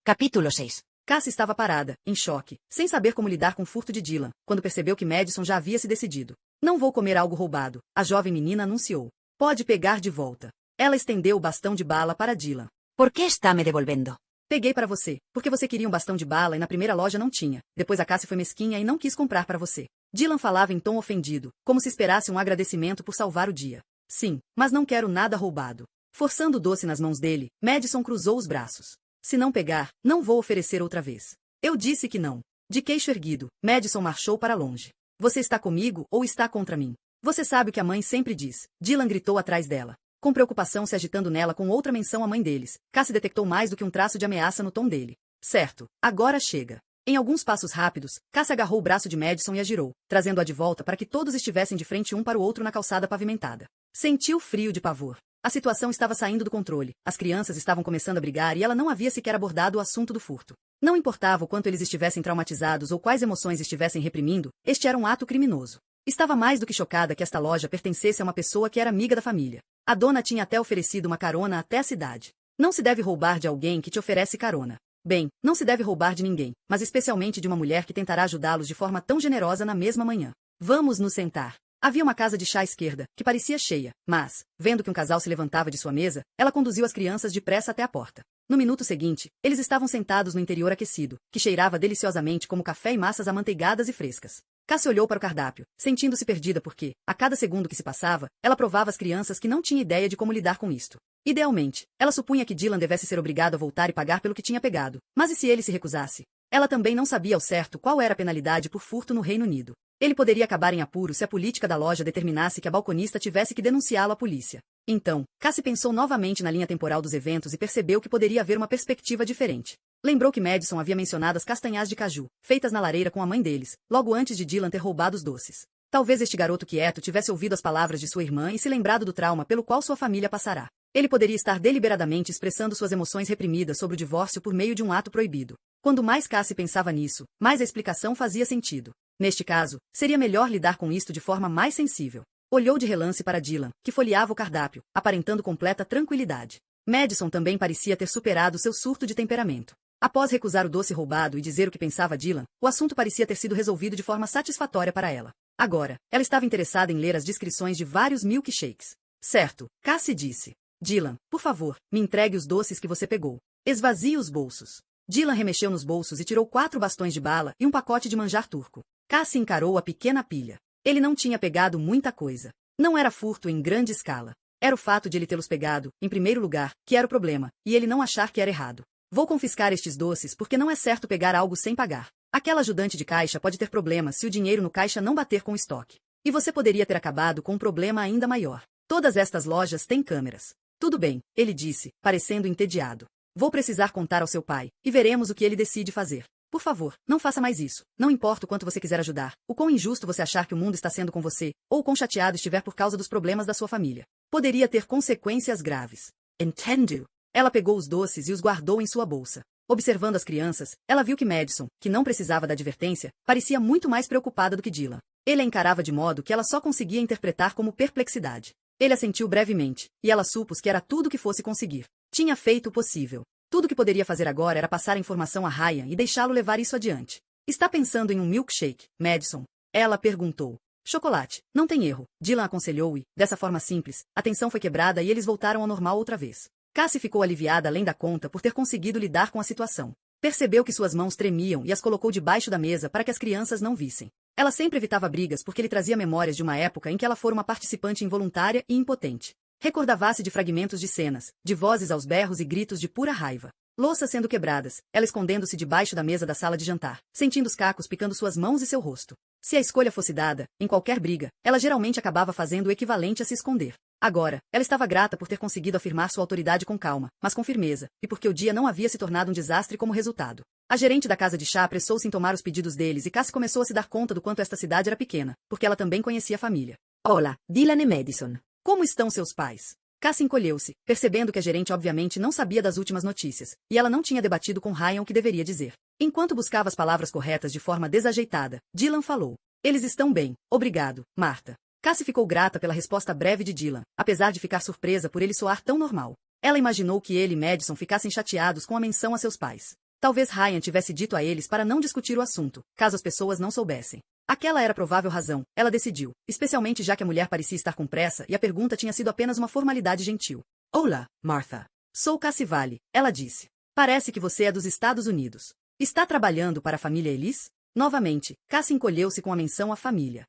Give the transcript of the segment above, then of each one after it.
Capítulo 6. Cassie estava parada, em choque, sem saber como lidar com o furto de Dylan, quando percebeu que Madison já havia se decidido. Não vou comer algo roubado, a jovem menina anunciou. Pode pegar de volta. Ela estendeu o bastão de bala para Dylan. Por que está me devolvendo? Peguei para você, porque você queria um bastão de bala e na primeira loja não tinha. Depois a Cassie foi mesquinha e não quis comprar para você. Dylan falava em tom ofendido, como se esperasse um agradecimento por salvar o dia. Sim, mas não quero nada roubado. Forçando o doce nas mãos dele, Madison cruzou os braços. Se não pegar, não vou oferecer outra vez. Eu disse que não. De queixo erguido, Madison marchou para longe. Você está comigo ou está contra mim? Você sabe o que a mãe sempre diz. Dylan gritou atrás dela, com preocupação se agitando nela com outra menção à mãe deles. Cassie detectou mais do que um traço de ameaça no tom dele. Certo, agora chega. Em alguns passos rápidos, Cassie agarrou o braço de Madison e a girou, trazendo-a de volta para que todos estivessem de frente um para o outro na calçada pavimentada. Sentiu frio de pavor. A situação estava saindo do controle, as crianças estavam começando a brigar e ela não havia sequer abordado o assunto do furto. Não importava o quanto eles estivessem traumatizados ou quais emoções estivessem reprimindo, este era um ato criminoso. Estava mais do que chocada que esta loja pertencesse a uma pessoa que era amiga da família. A dona tinha até oferecido uma carona até a cidade. Não se deve roubar de alguém que te oferece carona. Bem, não se deve roubar de ninguém, mas especialmente de uma mulher que tentará ajudá-los de forma tão generosa na mesma manhã. Vamos nos sentar. Havia uma casa de chá à esquerda, que parecia cheia, mas, vendo que um casal se levantava de sua mesa, ela conduziu as crianças depressa até a porta. No minuto seguinte, eles estavam sentados no interior aquecido, que cheirava deliciosamente como café e massas amanteigadas e frescas. Cassie olhou para o cardápio, sentindo-se perdida porque, a cada segundo que se passava, ela provava as crianças que não tinha ideia de como lidar com isto. Idealmente, ela supunha que Dylan devesse ser obrigado a voltar e pagar pelo que tinha pegado, mas e se ele se recusasse? Ela também não sabia ao certo qual era a penalidade por furto no Reino Unido. Ele poderia acabar em apuro se a política da loja determinasse que a balconista tivesse que denunciá-lo à polícia. Então, Cassie pensou novamente na linha temporal dos eventos e percebeu que poderia haver uma perspectiva diferente. Lembrou que Madison havia mencionado as castanhás de caju, feitas na lareira com a mãe deles, logo antes de Dylan ter roubado os doces. Talvez este garoto quieto tivesse ouvido as palavras de sua irmã e se lembrado do trauma pelo qual sua família passará. Ele poderia estar deliberadamente expressando suas emoções reprimidas sobre o divórcio por meio de um ato proibido. Quando mais Cassie pensava nisso, mais a explicação fazia sentido. Neste caso, seria melhor lidar com isto de forma mais sensível. Olhou de relance para Dylan, que folheava o cardápio, aparentando completa tranquilidade. Madison também parecia ter superado seu surto de temperamento. Após recusar o doce roubado e dizer o que pensava Dylan, o assunto parecia ter sido resolvido de forma satisfatória para ela. Agora, ela estava interessada em ler as descrições de vários milkshakes. Certo, Cassie disse. Dylan, por favor, me entregue os doces que você pegou. Esvazie os bolsos. Dylan remexeu nos bolsos e tirou 4 bastões de bala e um pacote de manjar turco. Cassie encarou a pequena pilha. Ele não tinha pegado muita coisa. Não era furto em grande escala. Era o fato de ele tê-los pegado, em primeiro lugar, que era o problema, e ele não achar que era errado. Vou confiscar estes doces porque não é certo pegar algo sem pagar. Aquela ajudante de caixa pode ter problemas se o dinheiro no caixa não bater com o estoque. E você poderia ter acabado com um problema ainda maior. Todas estas lojas têm câmeras. Tudo bem, ele disse, parecendo entediado. Vou precisar contar ao seu pai, e veremos o que ele decide fazer. Por favor, não faça mais isso. Não importa o quanto você quiser ajudar, o quão injusto você achar que o mundo está sendo com você, ou o quão chateado estiver por causa dos problemas da sua família. Poderia ter consequências graves. Entendo. Ela pegou os doces e os guardou em sua bolsa. Observando as crianças, ela viu que Madison, que não precisava da advertência, parecia muito mais preocupada do que Dylan. Ele a encarava de modo que ela só conseguia interpretar como perplexidade. Ele assentiu brevemente, e ela supôs que era tudo o que fosse conseguir. Tinha feito o possível. Tudo o que poderia fazer agora era passar a informação a Ryan e deixá-lo levar isso adiante. Está pensando em um milkshake, Madison? Ela perguntou. Chocolate, não tem erro, Dylan aconselhou e, dessa forma simples, a tensão foi quebrada e eles voltaram ao normal outra vez. Cassie ficou aliviada além da conta por ter conseguido lidar com a situação. Percebeu que suas mãos tremiam e as colocou debaixo da mesa para que as crianças não vissem. Ela sempre evitava brigas porque ele trazia memórias de uma época em que ela fora uma participante involuntária e impotente. Recordava-se de fragmentos de cenas, de vozes aos berros e gritos de pura raiva. Louças sendo quebradas, ela escondendo-se debaixo da mesa da sala de jantar, sentindo os cacos picando suas mãos e seu rosto. Se a escolha fosse dada, em qualquer briga, ela geralmente acabava fazendo o equivalente a se esconder. Agora, ela estava grata por ter conseguido afirmar sua autoridade com calma, mas com firmeza, e porque o dia não havia se tornado um desastre como resultado. A gerente da casa de chá apressou-se em tomar os pedidos deles e Cassie começou a se dar conta do quanto esta cidade era pequena, porque ela também conhecia a família. Olá, Dylan e Madison. Como estão seus pais? Cassie encolheu-se, percebendo que a gerente obviamente não sabia das últimas notícias, e ela não tinha debatido com Ryan o que deveria dizer. Enquanto buscava as palavras corretas de forma desajeitada, Dylan falou. Eles estão bem, obrigado, Marta. Cassie ficou grata pela resposta breve de Dylan, apesar de ficar surpresa por ele soar tão normal. Ela imaginou que ele e Madison ficassem chateados com a menção a seus pais. Talvez Ryan tivesse dito a eles para não discutir o assunto, caso as pessoas não soubessem. Aquela era a provável razão, ela decidiu, especialmente já que a mulher parecia estar com pressa e a pergunta tinha sido apenas uma formalidade gentil. Olá, Martha. Sou Cassie Vale, ela disse. Parece que você é dos Estados Unidos. Está trabalhando para a família Ellis? Novamente, Cassie encolheu-se com a menção à família.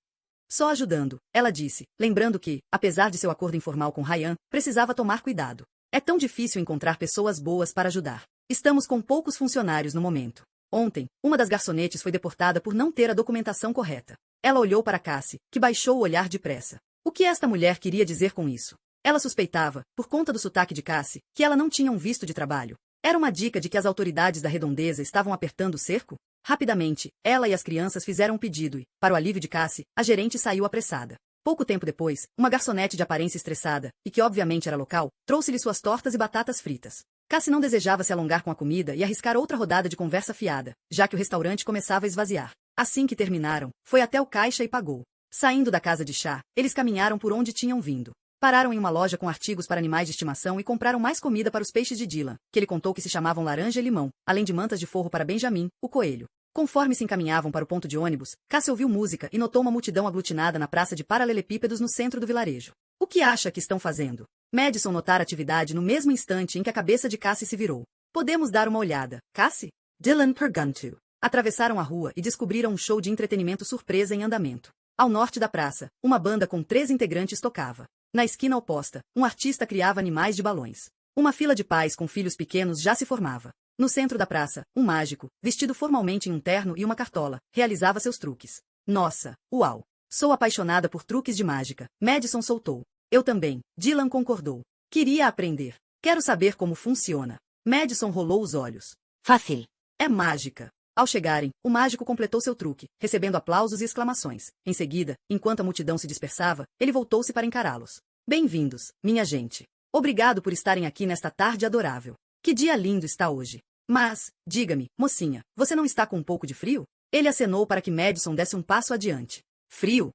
Só ajudando, ela disse, lembrando que, apesar de seu acordo informal com Ryan, precisava tomar cuidado. É tão difícil encontrar pessoas boas para ajudar. Estamos com poucos funcionários no momento. Ontem, uma das garçonetes foi deportada por não ter a documentação correta. Ela olhou para Cassie, que baixou o olhar depressa. O que esta mulher queria dizer com isso? Ela suspeitava, por conta do sotaque de Cassie, que ela não tinha um visto de trabalho. Era uma dica de que as autoridades da redondeza estavam apertando o cerco? Rapidamente, ela e as crianças fizeram um pedido e, para o alívio de Cassie, a gerente saiu apressada. Pouco tempo depois, uma garçonete de aparência estressada, e que obviamente era local, trouxe-lhe suas tortas e batatas fritas. Cassie não desejava se alongar com a comida e arriscar outra rodada de conversa fiada, já que o restaurante começava a esvaziar. Assim que terminaram, foi até o caixa e pagou. Saindo da casa de chá, eles caminharam por onde tinham vindo. Pararam em uma loja com artigos para animais de estimação e compraram mais comida para os peixes de Dylan, que ele contou que se chamavam laranja e limão, além de mantas de forro para Benjamin, o coelho. Conforme se encaminhavam para o ponto de ônibus, Cassie ouviu música e notou uma multidão aglutinada na praça de paralelepípedos no centro do vilarejo. O que acha que estão fazendo? Madison notara a atividade no mesmo instante em que a cabeça de Cassie se virou. Podemos dar uma olhada, Cassie? Dylan perguntou. Atravessaram a rua e descobriram um show de entretenimento surpresa em andamento. Ao norte da praça, uma banda com 3 integrantes tocava. Na esquina oposta, um artista criava animais de balões. Uma fila de pais com filhos pequenos já se formava. No centro da praça, um mágico, vestido formalmente em um terno e uma cartola, realizava seus truques. Nossa, uau! Sou apaixonada por truques de mágica, Madison soltou. Eu também, Dylan concordou. Queria aprender. Quero saber como funciona. Madison rolou os olhos. Fácil. É mágica. Ao chegarem, o mágico completou seu truque, recebendo aplausos e exclamações. Em seguida, enquanto a multidão se dispersava, ele voltou-se para encará-los. Bem-vindos, minha gente. Obrigado por estarem aqui nesta tarde adorável. Que dia lindo está hoje. Mas, diga-me, mocinha, você não está com um pouco de frio? Ele acenou para que Madison desse um passo adiante. Frio?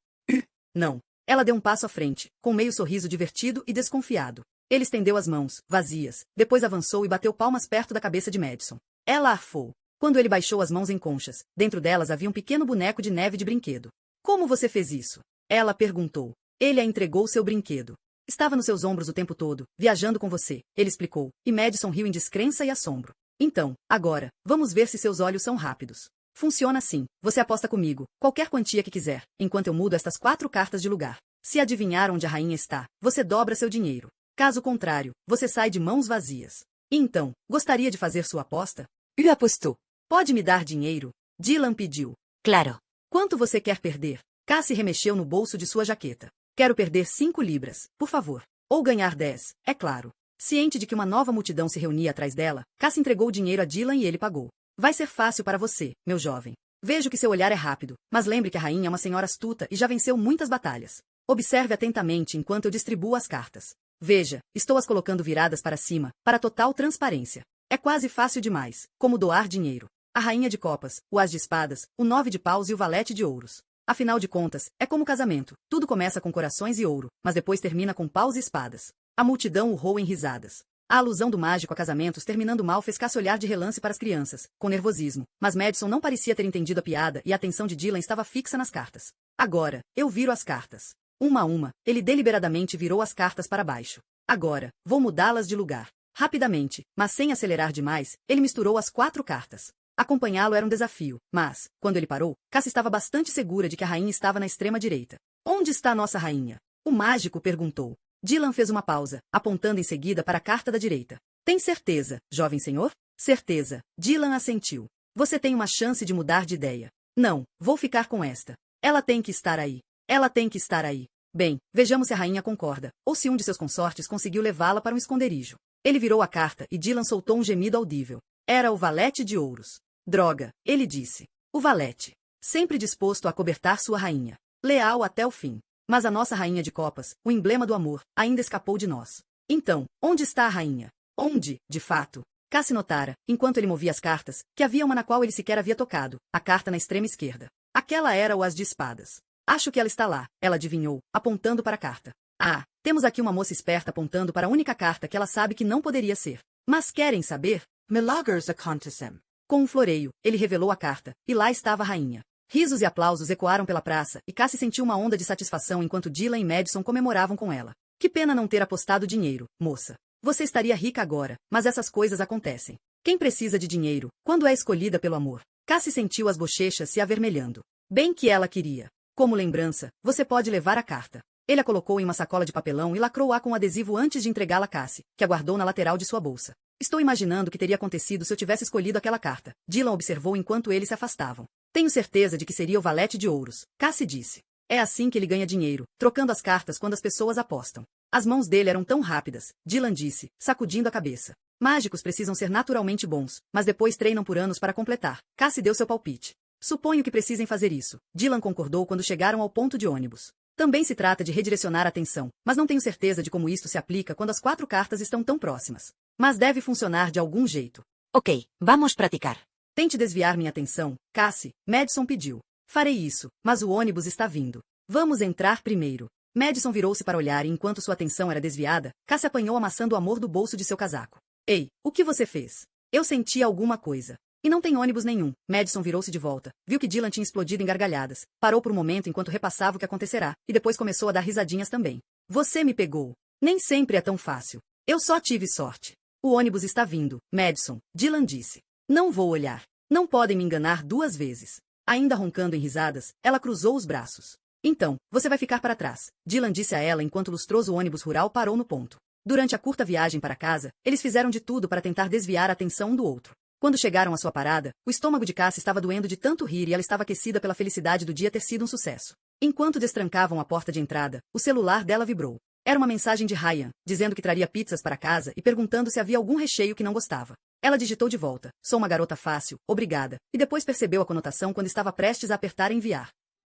Não. Ela deu um passo à frente, com meio sorriso divertido e desconfiado. Ele estendeu as mãos, vazias, depois avançou e bateu palmas perto da cabeça de Madison. Ela arfou. Quando ele baixou as mãos em conchas, dentro delas havia um pequeno boneco de neve de brinquedo. Como você fez isso? Ela perguntou. Ele a entregou seu brinquedo. Estava nos seus ombros o tempo todo, viajando com você, ele explicou, e Madison riu em descrença e assombro. Então, agora, vamos ver se seus olhos são rápidos. Funciona assim, você aposta comigo, qualquer quantia que quiser, enquanto eu mudo estas 4 cartas de lugar. Se adivinhar onde a rainha está, você dobra seu dinheiro. Caso contrário, você sai de mãos vazias. E então, gostaria de fazer sua aposta? Apostou. Pode me dar dinheiro? Dylan pediu. Claro. Quanto você quer perder? Cassie remexeu no bolso de sua jaqueta. Quero perder 5 libras, por favor. Ou ganhar 10, é claro. Ciente de que uma nova multidão se reunia atrás dela, Cassie entregou o dinheiro a Dylan e ele pagou. Vai ser fácil para você, meu jovem. Vejo que seu olhar é rápido, mas lembre que a rainha é uma senhora astuta e já venceu muitas batalhas. Observe atentamente enquanto eu distribuo as cartas. Veja, estou as colocando viradas para cima, para total transparência. É quase fácil demais, como doar dinheiro. A rainha de copas, o as de espadas, o 9 de paus e o valete de ouros. Afinal de contas, é como casamento. Tudo começa com corações e ouro, mas depois termina com paus e espadas. A multidão urrou em risadas. A alusão do mágico a casamentos terminando mal fez Cassie olhar de relance para as crianças, com nervosismo, mas Madison não parecia ter entendido a piada e a atenção de Dylan estava fixa nas cartas. Agora, eu viro as cartas. Uma a uma, ele deliberadamente virou as cartas para baixo. Agora, vou mudá-las de lugar. Rapidamente, mas sem acelerar demais, ele misturou as 4 cartas. Acompanhá-lo era um desafio, mas, quando ele parou, Cassie estava bastante segura de que a rainha estava na extrema direita. Onde está nossa rainha? O mágico perguntou. Dylan fez uma pausa, apontando em seguida para a carta da direita. Tem certeza, jovem senhor? Certeza. Dylan assentiu. Você tem uma chance de mudar de ideia. Não, vou ficar com esta. Ela tem que estar aí. Ela tem que estar aí. Bem, vejamos se a rainha concorda, ou se um de seus consortes conseguiu levá-la para um esconderijo. Ele virou a carta e Dylan soltou um gemido audível. Era o valete de ouros. Droga, ele disse. O valete. Sempre disposto a acobertar sua rainha. Leal até o fim. Mas a nossa rainha de copas, o emblema do amor, ainda escapou de nós. Então, onde está a rainha? Onde, de fato? Cassie notara, enquanto ele movia as cartas, que havia uma na qual ele sequer havia tocado, a carta na extrema esquerda. Aquela era o as de espadas. Acho que ela está lá, ela adivinhou, apontando para a carta. Ah, temos aqui uma moça esperta apontando para a única carta que ela sabe que não poderia ser. Mas querem saber? Milagres acontecem. Com um floreio, ele revelou a carta, e lá estava a rainha. Risos e aplausos ecoaram pela praça, e Cassie sentiu uma onda de satisfação enquanto Dylan e Madison comemoravam com ela. Que pena não ter apostado dinheiro, moça. Você estaria rica agora, mas essas coisas acontecem. Quem precisa de dinheiro, quando é escolhida pelo amor? Cassie sentiu as bochechas se avermelhando. Bem que ela queria. Como lembrança, você pode levar a carta. Ele a colocou em uma sacola de papelão e lacrou-a com adesivo antes de entregá-la a Cassie, que a guardou na lateral de sua bolsa. Estou imaginando o que teria acontecido se eu tivesse escolhido aquela carta, Dylan observou enquanto eles se afastavam. Tenho certeza de que seria o valete de ouros, Cassie disse. É assim que ele ganha dinheiro, trocando as cartas quando as pessoas apostam. As mãos dele eram tão rápidas, Dylan disse, sacudindo a cabeça. Mágicos precisam ser naturalmente bons, mas depois treinam por anos para completar. Cassie deu seu palpite. Suponho que precisem fazer isso. Dylan concordou quando chegaram ao ponto de ônibus. Também se trata de redirecionar a atenção, mas não tenho certeza de como isto se aplica quando as 4 cartas estão tão próximas. Mas deve funcionar de algum jeito. Ok, vamos praticar. Tente desviar minha atenção, Cassie, Madison pediu. Farei isso, mas o ônibus está vindo. Vamos entrar primeiro. Madison virou-se para olhar e enquanto sua atenção era desviada, Cassie apanhou a maçã do amor do bolso de seu casaco. Ei, o que você fez? Eu senti alguma coisa. E não tem ônibus nenhum. Madison virou-se de volta, viu que Dylan tinha explodido em gargalhadas, parou por um momento enquanto repassava o que acontecerá, e depois começou a dar risadinhas também. Você me pegou. Nem sempre é tão fácil. Eu só tive sorte. O ônibus está vindo, Madison, Dylan disse. Não vou olhar. Não podem me enganar 2 vezes. Ainda roncando em risadas, ela cruzou os braços. Então, você vai ficar para trás, Dylan disse a ela enquanto o lustroso ônibus rural parou no ponto. Durante a curta viagem para casa, eles fizeram de tudo para tentar desviar a atenção um do outro. Quando chegaram à sua parada, o estômago de Cassie estava doendo de tanto rir e ela estava aquecida pela felicidade do dia ter sido um sucesso. Enquanto destrancavam a porta de entrada, o celular dela vibrou. Era uma mensagem de Ryan, dizendo que traria pizzas para casa e perguntando se havia algum recheio que não gostava. Ela digitou de volta, sou uma garota fácil, obrigada, e depois percebeu a conotação quando estava prestes a apertar enviar.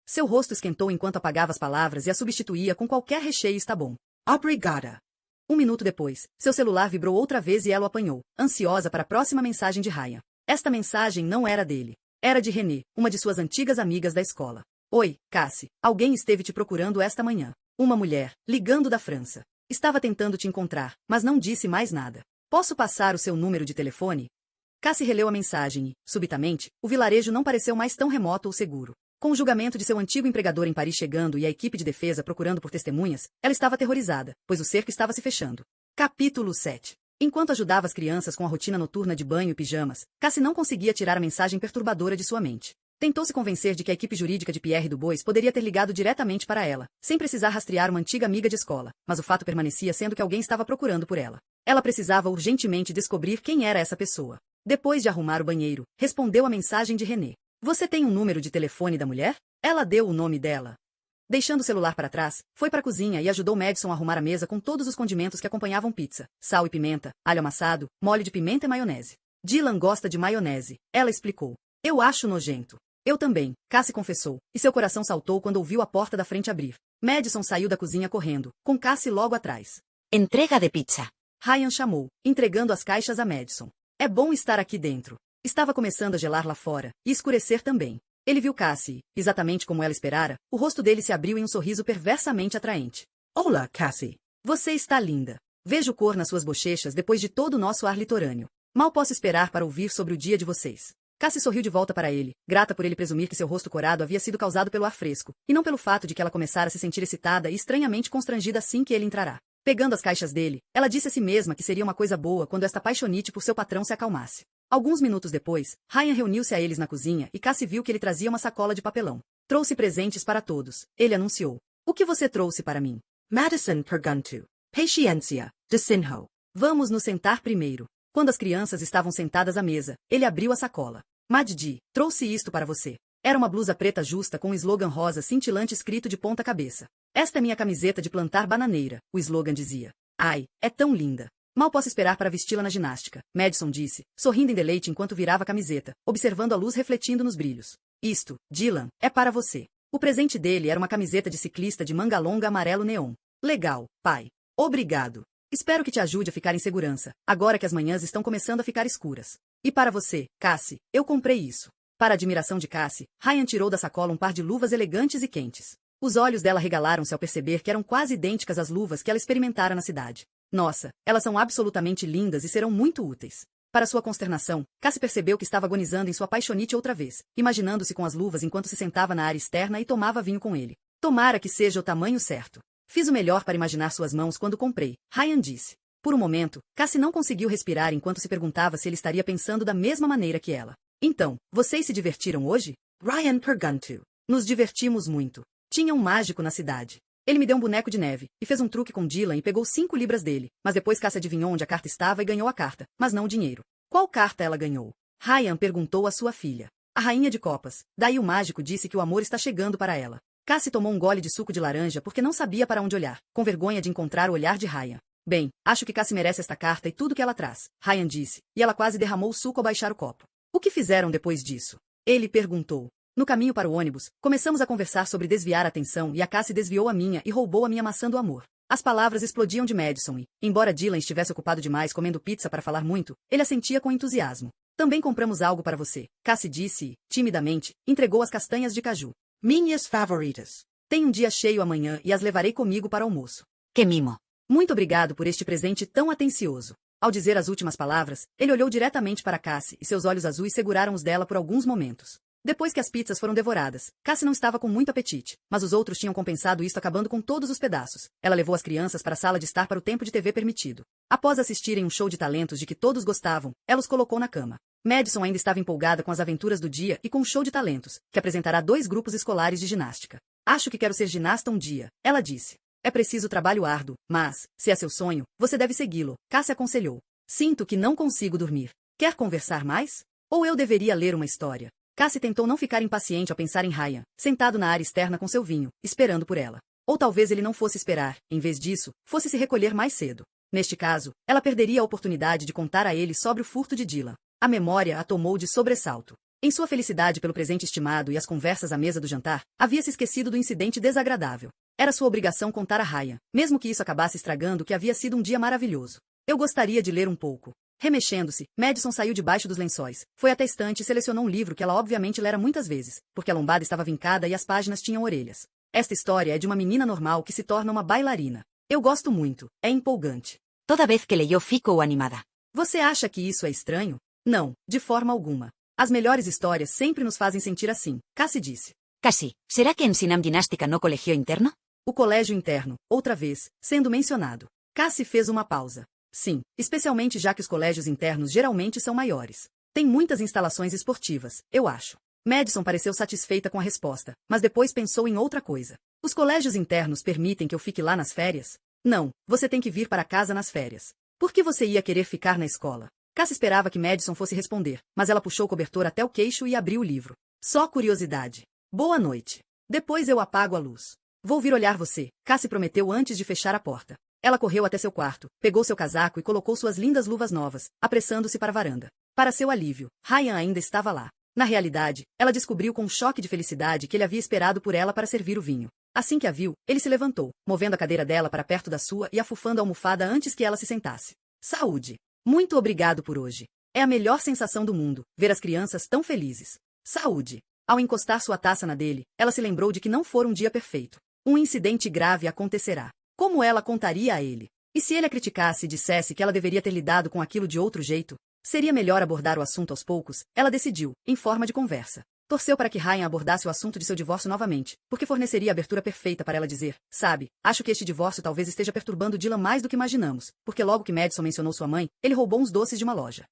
Seu rosto esquentou enquanto apagava as palavras e a substituía com qualquer recheio está bom. Obrigada. 1 minuto depois, seu celular vibrou outra vez e ela o apanhou, ansiosa para a próxima mensagem de Ryan. Esta mensagem não era dele. Era de Renée, uma de suas antigas amigas da escola. Oi, Cassie. Alguém esteve te procurando esta manhã. Uma mulher, ligando da França. Estava tentando te encontrar, mas não disse mais nada. Posso passar o seu número de telefone? Cassie releu a mensagem e, subitamente, o vilarejo não pareceu mais tão remoto ou seguro. Com o julgamento de seu antigo empregador em Paris chegando e a equipe de defesa procurando por testemunhas, ela estava aterrorizada, pois o cerco estava se fechando. Capítulo 7. Enquanto ajudava as crianças com a rotina noturna de banho e pijamas, Cassie não conseguia tirar a mensagem perturbadora de sua mente. Tentou se convencer de que a equipe jurídica de Pierre Dubois poderia ter ligado diretamente para ela, sem precisar rastrear uma antiga amiga de escola, mas o fato permanecia sendo que alguém estava procurando por ela. Ela precisava urgentemente descobrir quem era essa pessoa. Depois de arrumar o banheiro, respondeu a mensagem de Renée. Você tem um número de telefone da mulher? Ela deu o nome dela. Deixando o celular para trás, foi para a cozinha e ajudou Madison a arrumar a mesa com todos os condimentos que acompanhavam pizza, sal e pimenta, alho amassado, molho de pimenta e maionese. Dylan gosta de maionese, ela explicou. Eu acho nojento. Eu também, Cassie confessou, e seu coração saltou quando ouviu a porta da frente abrir. Madison saiu da cozinha correndo, com Cassie logo atrás. Entrega de pizza. Ryan chamou, entregando as caixas a Madison. É bom estar aqui dentro. Estava começando a gelar lá fora, e escurecer também. Ele viu Cassie, exatamente como ela esperara, o rosto dele se abriu em um sorriso perversamente atraente. Olá, Cassie. Você está linda. Vejo cor nas suas bochechas depois de todo o nosso ar litorâneo. Mal posso esperar para ouvir sobre o dia de vocês. Cassie sorriu de volta para ele, grata por ele presumir que seu rosto corado havia sido causado pelo ar fresco, e não pelo fato de que ela começara a se sentir excitada e estranhamente constrangida assim que ele entrará. Pegando as caixas dele, ela disse a si mesma que seria uma coisa boa quando esta paixonite por seu patrão se acalmasse. Alguns minutos depois, Ryan reuniu-se a eles na cozinha e Cassie viu que ele trazia uma sacola de papelão. Trouxe presentes para todos, ele anunciou. O que você trouxe para mim? Madison perguntou. Paciência, de Sinho. Vamos nos sentar primeiro. Quando as crianças estavam sentadas à mesa, ele abriu a sacola. Maddi, trouxe isto para você. Era uma blusa preta justa com um slogan rosa cintilante escrito de ponta cabeça. Esta é minha camiseta de plantar bananeira, o slogan dizia. Ai, é tão linda. Mal posso esperar para vesti-la na ginástica, Madison disse, sorrindo em deleite enquanto virava a camiseta, observando a luz refletindo nos brilhos. Isto, Dylan, é para você. O presente dele era uma camiseta de ciclista de manga longa amarelo neon. Legal, pai. Obrigado. Espero que te ajude a ficar em segurança, agora que as manhãs estão começando a ficar escuras. E para você, Cassie, eu comprei isso. Para a admiração de Cassie, Ryan tirou da sacola um par de luvas elegantes e quentes. Os olhos dela regalaram-se ao perceber que eram quase idênticas às luvas que ela experimentara na cidade. Nossa, elas são absolutamente lindas e serão muito úteis. Para sua consternação, Cassie percebeu que estava agonizando em sua paixonite outra vez, imaginando-se com as luvas enquanto se sentava na área externa e tomava vinho com ele. Tomara que seja o tamanho certo. Fiz o melhor para imaginar suas mãos quando comprei, Ryan disse. Por um momento, Cassie não conseguiu respirar enquanto se perguntava se ele estaria pensando da mesma maneira que ela. Então, vocês se divertiram hoje? Ryan perguntou. Nos divertimos muito. Tinha um mágico na cidade. Ele me deu um boneco de neve, e fez um truque com Dylan e pegou 5 libras dele, mas depois Cassie adivinhou onde a carta estava e ganhou a carta, mas não o dinheiro. Qual carta ela ganhou? Ryan perguntou à sua filha. A rainha de copas. Daí o mágico disse que o amor está chegando para ela. Cassie tomou um gole de suco de laranja porque não sabia para onde olhar, com vergonha de encontrar o olhar de Ryan. Bem, acho que Cassie merece esta carta e tudo que ela traz, Ryan disse, e ela quase derramou o suco ao baixar o copo. O que fizeram depois disso? Ele perguntou. No caminho para o ônibus, começamos a conversar sobre desviar a atenção e a Cassie desviou a minha e roubou a minha maçã do amor. As palavras explodiam de Madison e, embora Dylan estivesse ocupado demais comendo pizza para falar muito, ele assentia com entusiasmo. Também compramos algo para você, Cassie disse e, timidamente, entregou as castanhas de caju. Minhas favoritas. Tenho um dia cheio amanhã e as levarei comigo para almoço. ¡Qué mimo! Muito obrigado por este presente tão atencioso. Ao dizer as últimas palavras, ele olhou diretamente para Cassie e seus olhos azuis seguraram os dela por alguns momentos. Depois que as pizzas foram devoradas, Cassie não estava com muito apetite, mas os outros tinham compensado isto acabando com todos os pedaços. Ela levou as crianças para a sala de estar para o tempo de TV permitido. Após assistirem um show de talentos de que todos gostavam, ela os colocou na cama. Madison ainda estava empolgada com as aventuras do dia e com o show de talentos, que apresentará 2 grupos escolares de ginástica. Acho que quero ser ginasta um dia, ela disse. É preciso trabalho árduo, mas, se é seu sonho, você deve segui-lo, Cassie aconselhou. Sinto que não consigo dormir. Quer conversar mais? Ou eu deveria ler uma história? Cassie tentou não ficar impaciente ao pensar em Ryan, sentado na área externa com seu vinho, esperando por ela. Ou talvez ele não fosse esperar, em vez disso, fosse se recolher mais cedo. Neste caso, ela perderia a oportunidade de contar a ele sobre o furto de Dylan. A memória a tomou de sobressalto. Em sua felicidade pelo presente estimado e as conversas à mesa do jantar, havia se esquecido do incidente desagradável. Era sua obrigação contar a Ryan, mesmo que isso acabasse estragando o que havia sido um dia maravilhoso. Eu gostaria de ler um pouco. Remexendo-se, Madison saiu debaixo dos lençóis, foi até a estante e selecionou um livro que ela obviamente lera muitas vezes, porque a lombada estava vincada e as páginas tinham orelhas. Esta história é de uma menina normal que se torna uma bailarina. Eu gosto muito, é empolgante. Toda vez que leyó fico animada. Você acha que isso é estranho? Não, de forma alguma. As melhores histórias sempre nos fazem sentir assim, Cassie disse. Casi, ¿será que ensinam ginástica no colegio interno? O colégio interno, outra vez, sendo mencionado. Cassie fez uma pausa. Sim, especialmente já que os colégios internos geralmente são maiores. Tem muitas instalações esportivas, eu acho. Madison pareceu satisfeita com a resposta, mas depois pensou em outra coisa. Os colégios internos permitem que eu fique lá nas férias? Não, você tem que vir para casa nas férias. Por que você ia querer ficar na escola? Cassie esperava que Madison fosse responder, mas ela puxou o cobertor até o queixo e abriu o livro. Só curiosidade. Boa noite. Depois eu apago a luz. Vou vir olhar você, Cassie prometeu antes de fechar a porta. Ela correu até seu quarto, pegou seu casaco e colocou suas lindas luvas novas, apressando-se para a varanda. Para seu alívio, Ryan ainda estava lá. Na realidade, ela descobriu com um choque de felicidade que ele havia esperado por ela para servir o vinho. Assim que a viu, ele se levantou, movendo a cadeira dela para perto da sua e afufando a almofada antes que ela se sentasse. Saúde! Muito obrigado por hoje. É a melhor sensação do mundo, ver as crianças tão felizes. Saúde! Ao encostar sua taça na dele, ela se lembrou de que não fora um dia perfeito. Um incidente grave acontecerá. Como ela contaria a ele? E se ele a criticasse e dissesse que ela deveria ter lidado com aquilo de outro jeito? Seria melhor abordar o assunto aos poucos, ela decidiu, em forma de conversa. Torceu para que Ryan abordasse o assunto de seu divórcio novamente, porque forneceria a abertura perfeita para ela dizer, sabe, acho que este divórcio talvez esteja perturbando Dylan mais do que imaginamos, porque logo que Madison mencionou sua mãe, ele roubou uns doces de uma loja.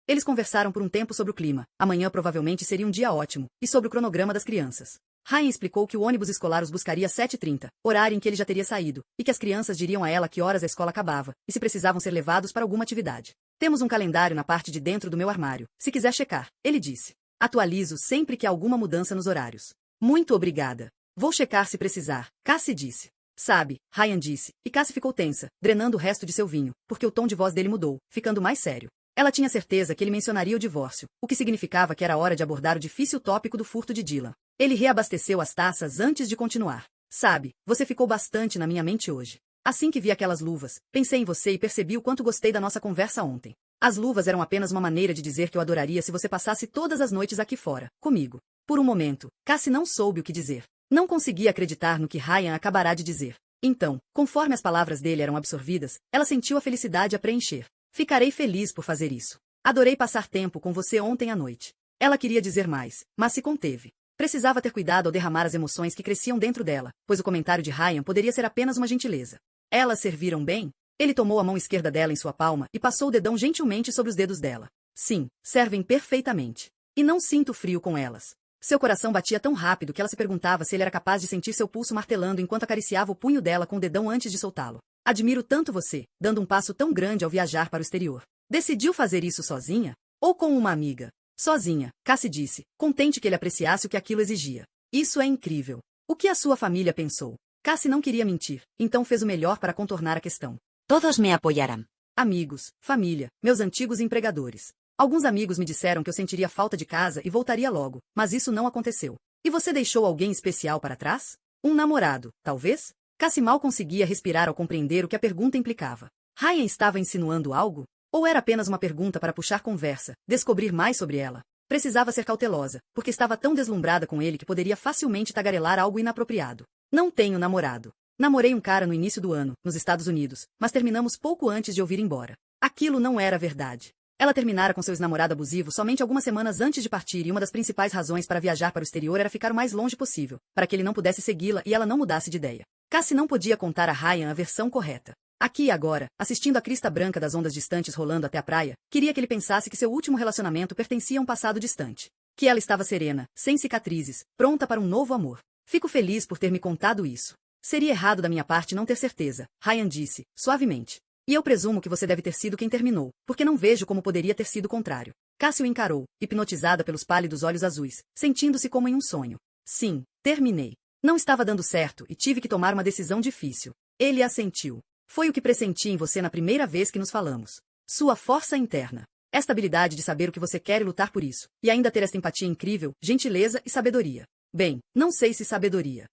Eles conversaram por um tempo sobre o clima, amanhã provavelmente seria um dia ótimo, e sobre o cronograma das crianças. Ryan explicou que o ônibus escolar os buscaria às 7h30, horário em que ele já teria saído, e que as crianças diriam a ela que horas a escola acabava, e se precisavam ser levados para alguma atividade. Temos um calendário na parte de dentro do meu armário, se quiser checar, ele disse. Atualizo sempre que há alguma mudança nos horários. Muito obrigada. Vou checar se precisar, Cassie disse. Sabe, Ryan disse, e Cassie ficou tensa, drenando o resto de seu vinho, porque o tom de voz dele mudou, ficando mais sério. Ela tinha certeza que ele mencionaria o divórcio, o que significava que era hora de abordar o difícil tópico do furto de Dylan. Ele reabasteceu as taças antes de continuar. Sabe, você ficou bastante na minha mente hoje. Assim que vi aquelas luvas, pensei em você e percebi o quanto gostei da nossa conversa ontem. As luvas eram apenas uma maneira de dizer que eu adoraria se você passasse todas as noites aqui fora, comigo. Por um momento, Cassie não soube o que dizer. Não conseguia acreditar no que Ryan acabará de dizer. Então, conforme as palavras dele eram absorvidas, ela sentiu a felicidade a preencher. Ficarei feliz por fazer isso. Adorei passar tempo com você ontem à noite. Ela queria dizer mais, mas se conteve. Precisava ter cuidado ao derramar as emoções que cresciam dentro dela, pois o comentário de Ryan poderia ser apenas uma gentileza. Elas serviram bem? Ele tomou a mão esquerda dela em sua palma e passou o dedão gentilmente sobre os dedos dela. Sim, servem perfeitamente. E não sinto frio com elas. Seu coração batia tão rápido que ela se perguntava se ele era capaz de sentir seu pulso martelando enquanto acariciava o punho dela com o dedão antes de soltá-lo. Admiro tanto você, dando um passo tão grande ao viajar para o exterior. Decidiu fazer isso sozinha? Ou com uma amiga? Sozinha, Cassie disse, contente que ele apreciasse o que aquilo exigia. Isso é incrível. O que a sua família pensou? Cassie não queria mentir, então fez o melhor para contornar a questão. Todos me apoyarán. Amigos, família, meus antigos empregadores. Alguns amigos me disseram que eu sentiria falta de casa e voltaria logo, mas isso não aconteceu. E você deixou alguém especial para trás? Um namorado, talvez? Cassie mal conseguia respirar ao compreender o que a pergunta implicava. Ryan estava insinuando algo? Ou era apenas uma pergunta para puxar conversa, descobrir mais sobre ela? Precisava ser cautelosa, porque estava tão deslumbrada com ele que poderia facilmente tagarelar algo inapropriado. Não tenho namorado. Namorei um cara no início do ano, nos Estados Unidos, mas terminamos pouco antes de eu vir embora. Aquilo não era verdade. Ela terminara com seu ex-namorado abusivo somente algumas semanas antes de partir e uma das principais razões para viajar para o exterior era ficar o mais longe possível, para que ele não pudesse segui-la e ela não mudasse de ideia. Cassie não podia contar a Ryan a versão correta. Aqui e agora, assistindo a crista branca das ondas distantes rolando até a praia, queria que ele pensasse que seu último relacionamento pertencia a um passado distante. Que ela estava serena, sem cicatrizes, pronta para um novo amor. Fico feliz por ter me contado isso. Seria errado da minha parte não ter certeza, Ryan disse, suavemente. E eu presumo que você deve ter sido quem terminou, porque não vejo como poderia ter sido o contrário. Cassie o encarou, hipnotizada pelos pálidos olhos azuis, sentindo-se como em um sonho. Sim, terminei. Não estava dando certo e tive que tomar uma decisão difícil. Ele assentiu. Foi o que pressenti em você na primeira vez que nos falamos. Sua força interna. Esta habilidade de saber o que você quer e lutar por isso, e ainda ter esta empatia incrível, gentileza e sabedoria. Bem, não sei se sabedoria.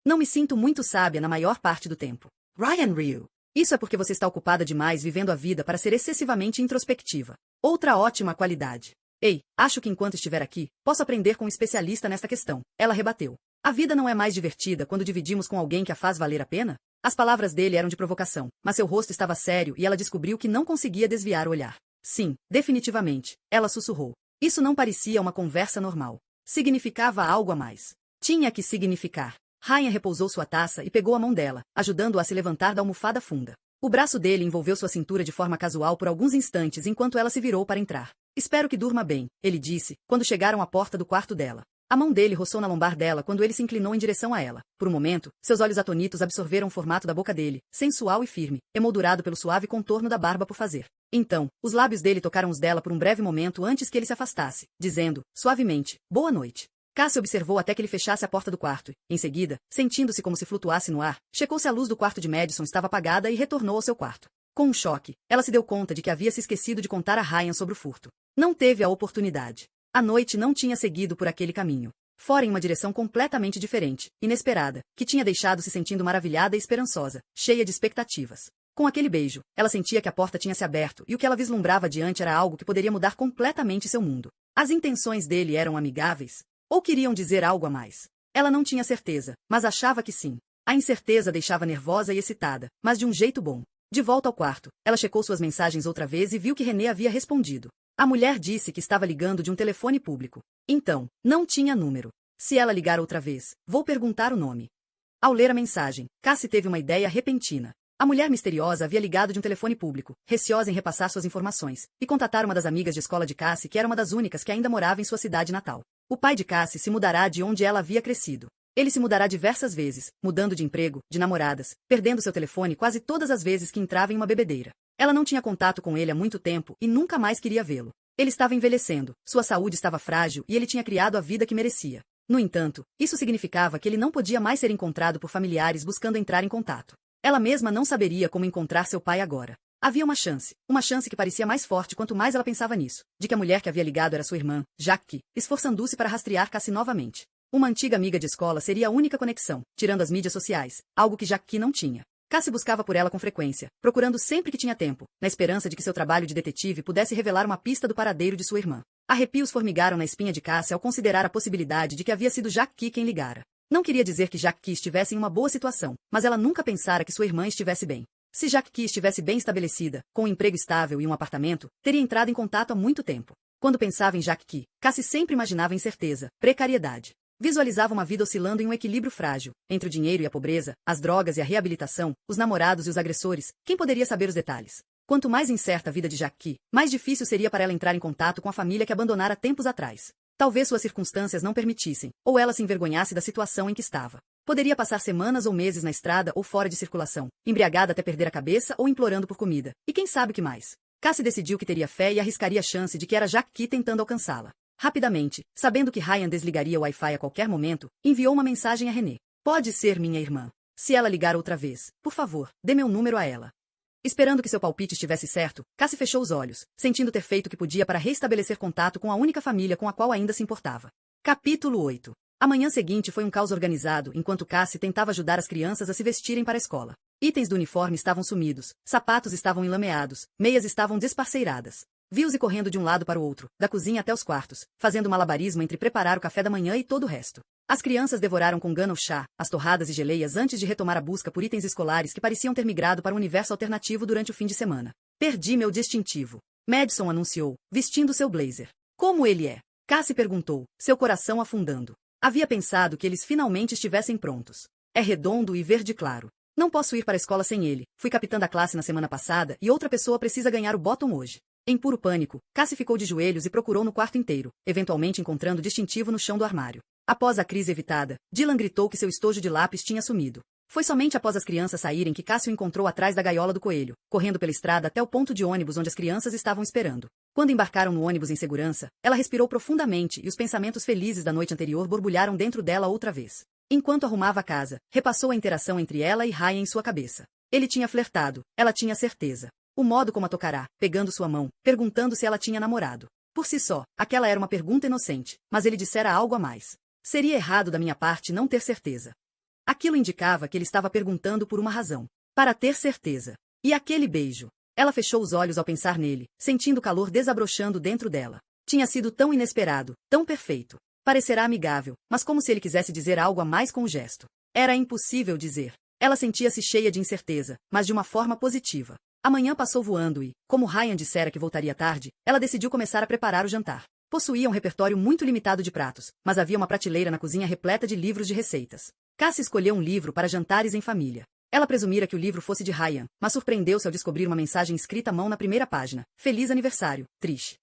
Não me sinto muito sábia na maior parte do tempo. Ryan riu. Isso é porque você está ocupada demais vivendo a vida para ser excessivamente introspectiva. Outra ótima qualidade. Ei, acho que enquanto estiver aqui, posso aprender com um especialista nesta questão. Ela rebateu. A vida não é mais divertida quando dividimos com alguém que a faz valer a pena? As palavras dele eram de provocação, mas seu rosto estava sério e ela descobriu que não conseguia desviar o olhar. Sim, definitivamente, ela sussurrou. Isso não parecia uma conversa normal. Significava algo a mais. Tinha que significar. Ryan repousou sua taça e pegou a mão dela, ajudando-a a se levantar da almofada funda. O braço dele envolveu sua cintura de forma casual por alguns instantes enquanto ela se virou para entrar. Espero que durma bem, ele disse, quando chegaram à porta do quarto dela. A mão dele roçou na lombar dela quando ele se inclinou em direção a ela. Por um momento, seus olhos atonitos absorveram o formato da boca dele, sensual e firme, emoldurado pelo suave contorno da barba por fazer. Então, os lábios dele tocaram os dela por um breve momento antes que ele se afastasse, dizendo, suavemente, boa noite. Cassie observou até que ele fechasse a porta do quarto. Em seguida, sentindo-se como se flutuasse no ar, checou se a luz do quarto de Madison estava apagada e retornou ao seu quarto. Com um choque, ela se deu conta de que havia se esquecido de contar a Ryan sobre o furto. Não teve a oportunidade. A noite não tinha seguido por aquele caminho. Fora em uma direção completamente diferente, inesperada, que tinha deixado se sentindo maravilhada e esperançosa, cheia de expectativas. Com aquele beijo, ela sentia que a porta tinha se aberto e o que ela vislumbrava adiante era algo que poderia mudar completamente seu mundo. As intenções dele eram amigáveis? Ou queriam dizer algo a mais? Ela não tinha certeza, mas achava que sim. A incerteza deixava nervosa e excitada, mas de um jeito bom. De volta ao quarto, ela checou suas mensagens outra vez e viu que René havia respondido. A mulher disse que estava ligando de um telefone público. Então, não tinha número. Se ela ligar outra vez, vou perguntar o nome. Ao ler a mensagem, Cassie teve uma ideia repentina. A mulher misteriosa havia ligado de um telefone público, receosa em repassar suas informações, e contatar uma das amigas de escola de Cassie que era uma das únicas que ainda morava em sua cidade natal. O pai de Cassie se mudará de onde ela havia crescido. Ele se mudará diversas vezes, mudando de emprego, de namoradas, perdendo seu telefone quase todas as vezes que entrava em uma bebedeira. Ela não tinha contato com ele há muito tempo e nunca mais queria vê-lo. Ele estava envelhecendo, sua saúde estava frágil e ele tinha criado a vida que merecia. No entanto, isso significava que ele não podia mais ser encontrado por familiares buscando entrar em contato. Ela mesma não saberia como encontrar seu pai agora. Havia uma chance que parecia mais forte quanto mais ela pensava nisso, de que a mulher que havia ligado era sua irmã, Jackie, esforçando-se para rastrear Cassie novamente. Uma antiga amiga de escola seria a única conexão, tirando as mídias sociais, algo que Jackie não tinha. Cassie buscava por ela com frequência, procurando sempre que tinha tempo, na esperança de que seu trabalho de detetive pudesse revelar uma pista do paradeiro de sua irmã. Arrepios formigaram na espinha de Cassie ao considerar a possibilidade de que havia sido Jackie quem ligara. Não queria dizer que Jackie estivesse em uma boa situação, mas ela nunca pensara que sua irmã estivesse bem. Se Jackie estivesse bem estabelecida, com um emprego estável e um apartamento, teria entrado em contato há muito tempo. Quando pensava em Jackie, Cassie sempre imaginava incerteza, precariedade. Visualizava uma vida oscilando em um equilíbrio frágil, entre o dinheiro e a pobreza, as drogas e a reabilitação, os namorados e os agressores, quem poderia saber os detalhes? Quanto mais incerta a vida de Jackie, mais difícil seria para ela entrar em contato com a família que abandonara tempos atrás. Talvez suas circunstâncias não permitissem, ou ela se envergonhasse da situação em que estava. Poderia passar semanas ou meses na estrada ou fora de circulação, embriagada até perder a cabeça ou implorando por comida. E quem sabe o que mais? Cassie decidiu que teria fé e arriscaria a chance de que era Jackie tentando alcançá-la. Rapidamente, sabendo que Ryan desligaria o Wi-Fi a qualquer momento, enviou uma mensagem a Renée. Pode ser minha irmã. Se ela ligar outra vez, por favor, dê meu número a ela. Esperando que seu palpite estivesse certo, Cassie fechou os olhos, sentindo ter feito o que podia para restabelecer contato com a única família com a qual ainda se importava. Capítulo 8. A manhã seguinte foi um caos organizado enquanto Cassie tentava ajudar as crianças a se vestirem para a escola. Itens do uniforme estavam sumidos, sapatos estavam enlameados, meias estavam desparceiradas. Viu-se correndo de um lado para o outro, da cozinha até os quartos, fazendo malabarismo entre preparar o café da manhã e todo o resto. As crianças devoraram com gana o chá, as torradas e geleias antes de retomar a busca por itens escolares que pareciam ter migrado para um universo alternativo durante o fim de semana. Perdi meu distintivo. Madison anunciou, vestindo seu blazer. Como ele é? Cassie perguntou, seu coração afundando. Havia pensado que eles finalmente estivessem prontos. É redondo e verde claro. Não posso ir para a escola sem ele. Fui capitã da classe na semana passada e outra pessoa precisa ganhar o bottom hoje. Em puro pânico, Cassie ficou de joelhos e procurou no quarto inteiro, eventualmente encontrando o distintivo no chão do armário. Após a crise evitada, Dylan gritou que seu estojo de lápis tinha sumido. Foi somente após as crianças saírem que Cassie o encontrou atrás da gaiola do coelho, correndo pela estrada até o ponto de ônibus onde as crianças estavam esperando. Quando embarcaram no ônibus em segurança, ela respirou profundamente e os pensamentos felizes da noite anterior borbulharam dentro dela outra vez. Enquanto arrumava a casa, repassou a interação entre ela e Ryan em sua cabeça. Ele tinha flertado, ela tinha certeza. O modo como a tocará, pegando sua mão, perguntando se ela tinha namorado. Por si só, aquela era uma pergunta inocente, mas ele dissera algo a mais. Seria errado da minha parte não ter certeza. Aquilo indicava que ele estava perguntando por uma razão. Para ter certeza. E aquele beijo. Ela fechou os olhos ao pensar nele, sentindo o calor desabrochando dentro dela. Tinha sido tão inesperado, tão perfeito. Parecerá amigável, mas como se ele quisesse dizer algo a mais com o gesto. Era impossível dizer. Ela sentia-se cheia de incerteza, mas de uma forma positiva. A manhã passou voando e, como Ryan dissera que voltaria tarde, ela decidiu começar a preparar o jantar. Possuía um repertório muito limitado de pratos, mas havia uma prateleira na cozinha repleta de livros de receitas. Cassie escolheu um livro para jantares em família. Ela presumira que o livro fosse de Ryan, mas surpreendeu-se ao descobrir uma mensagem escrita à mão na primeira página. Feliz aniversário, Trish.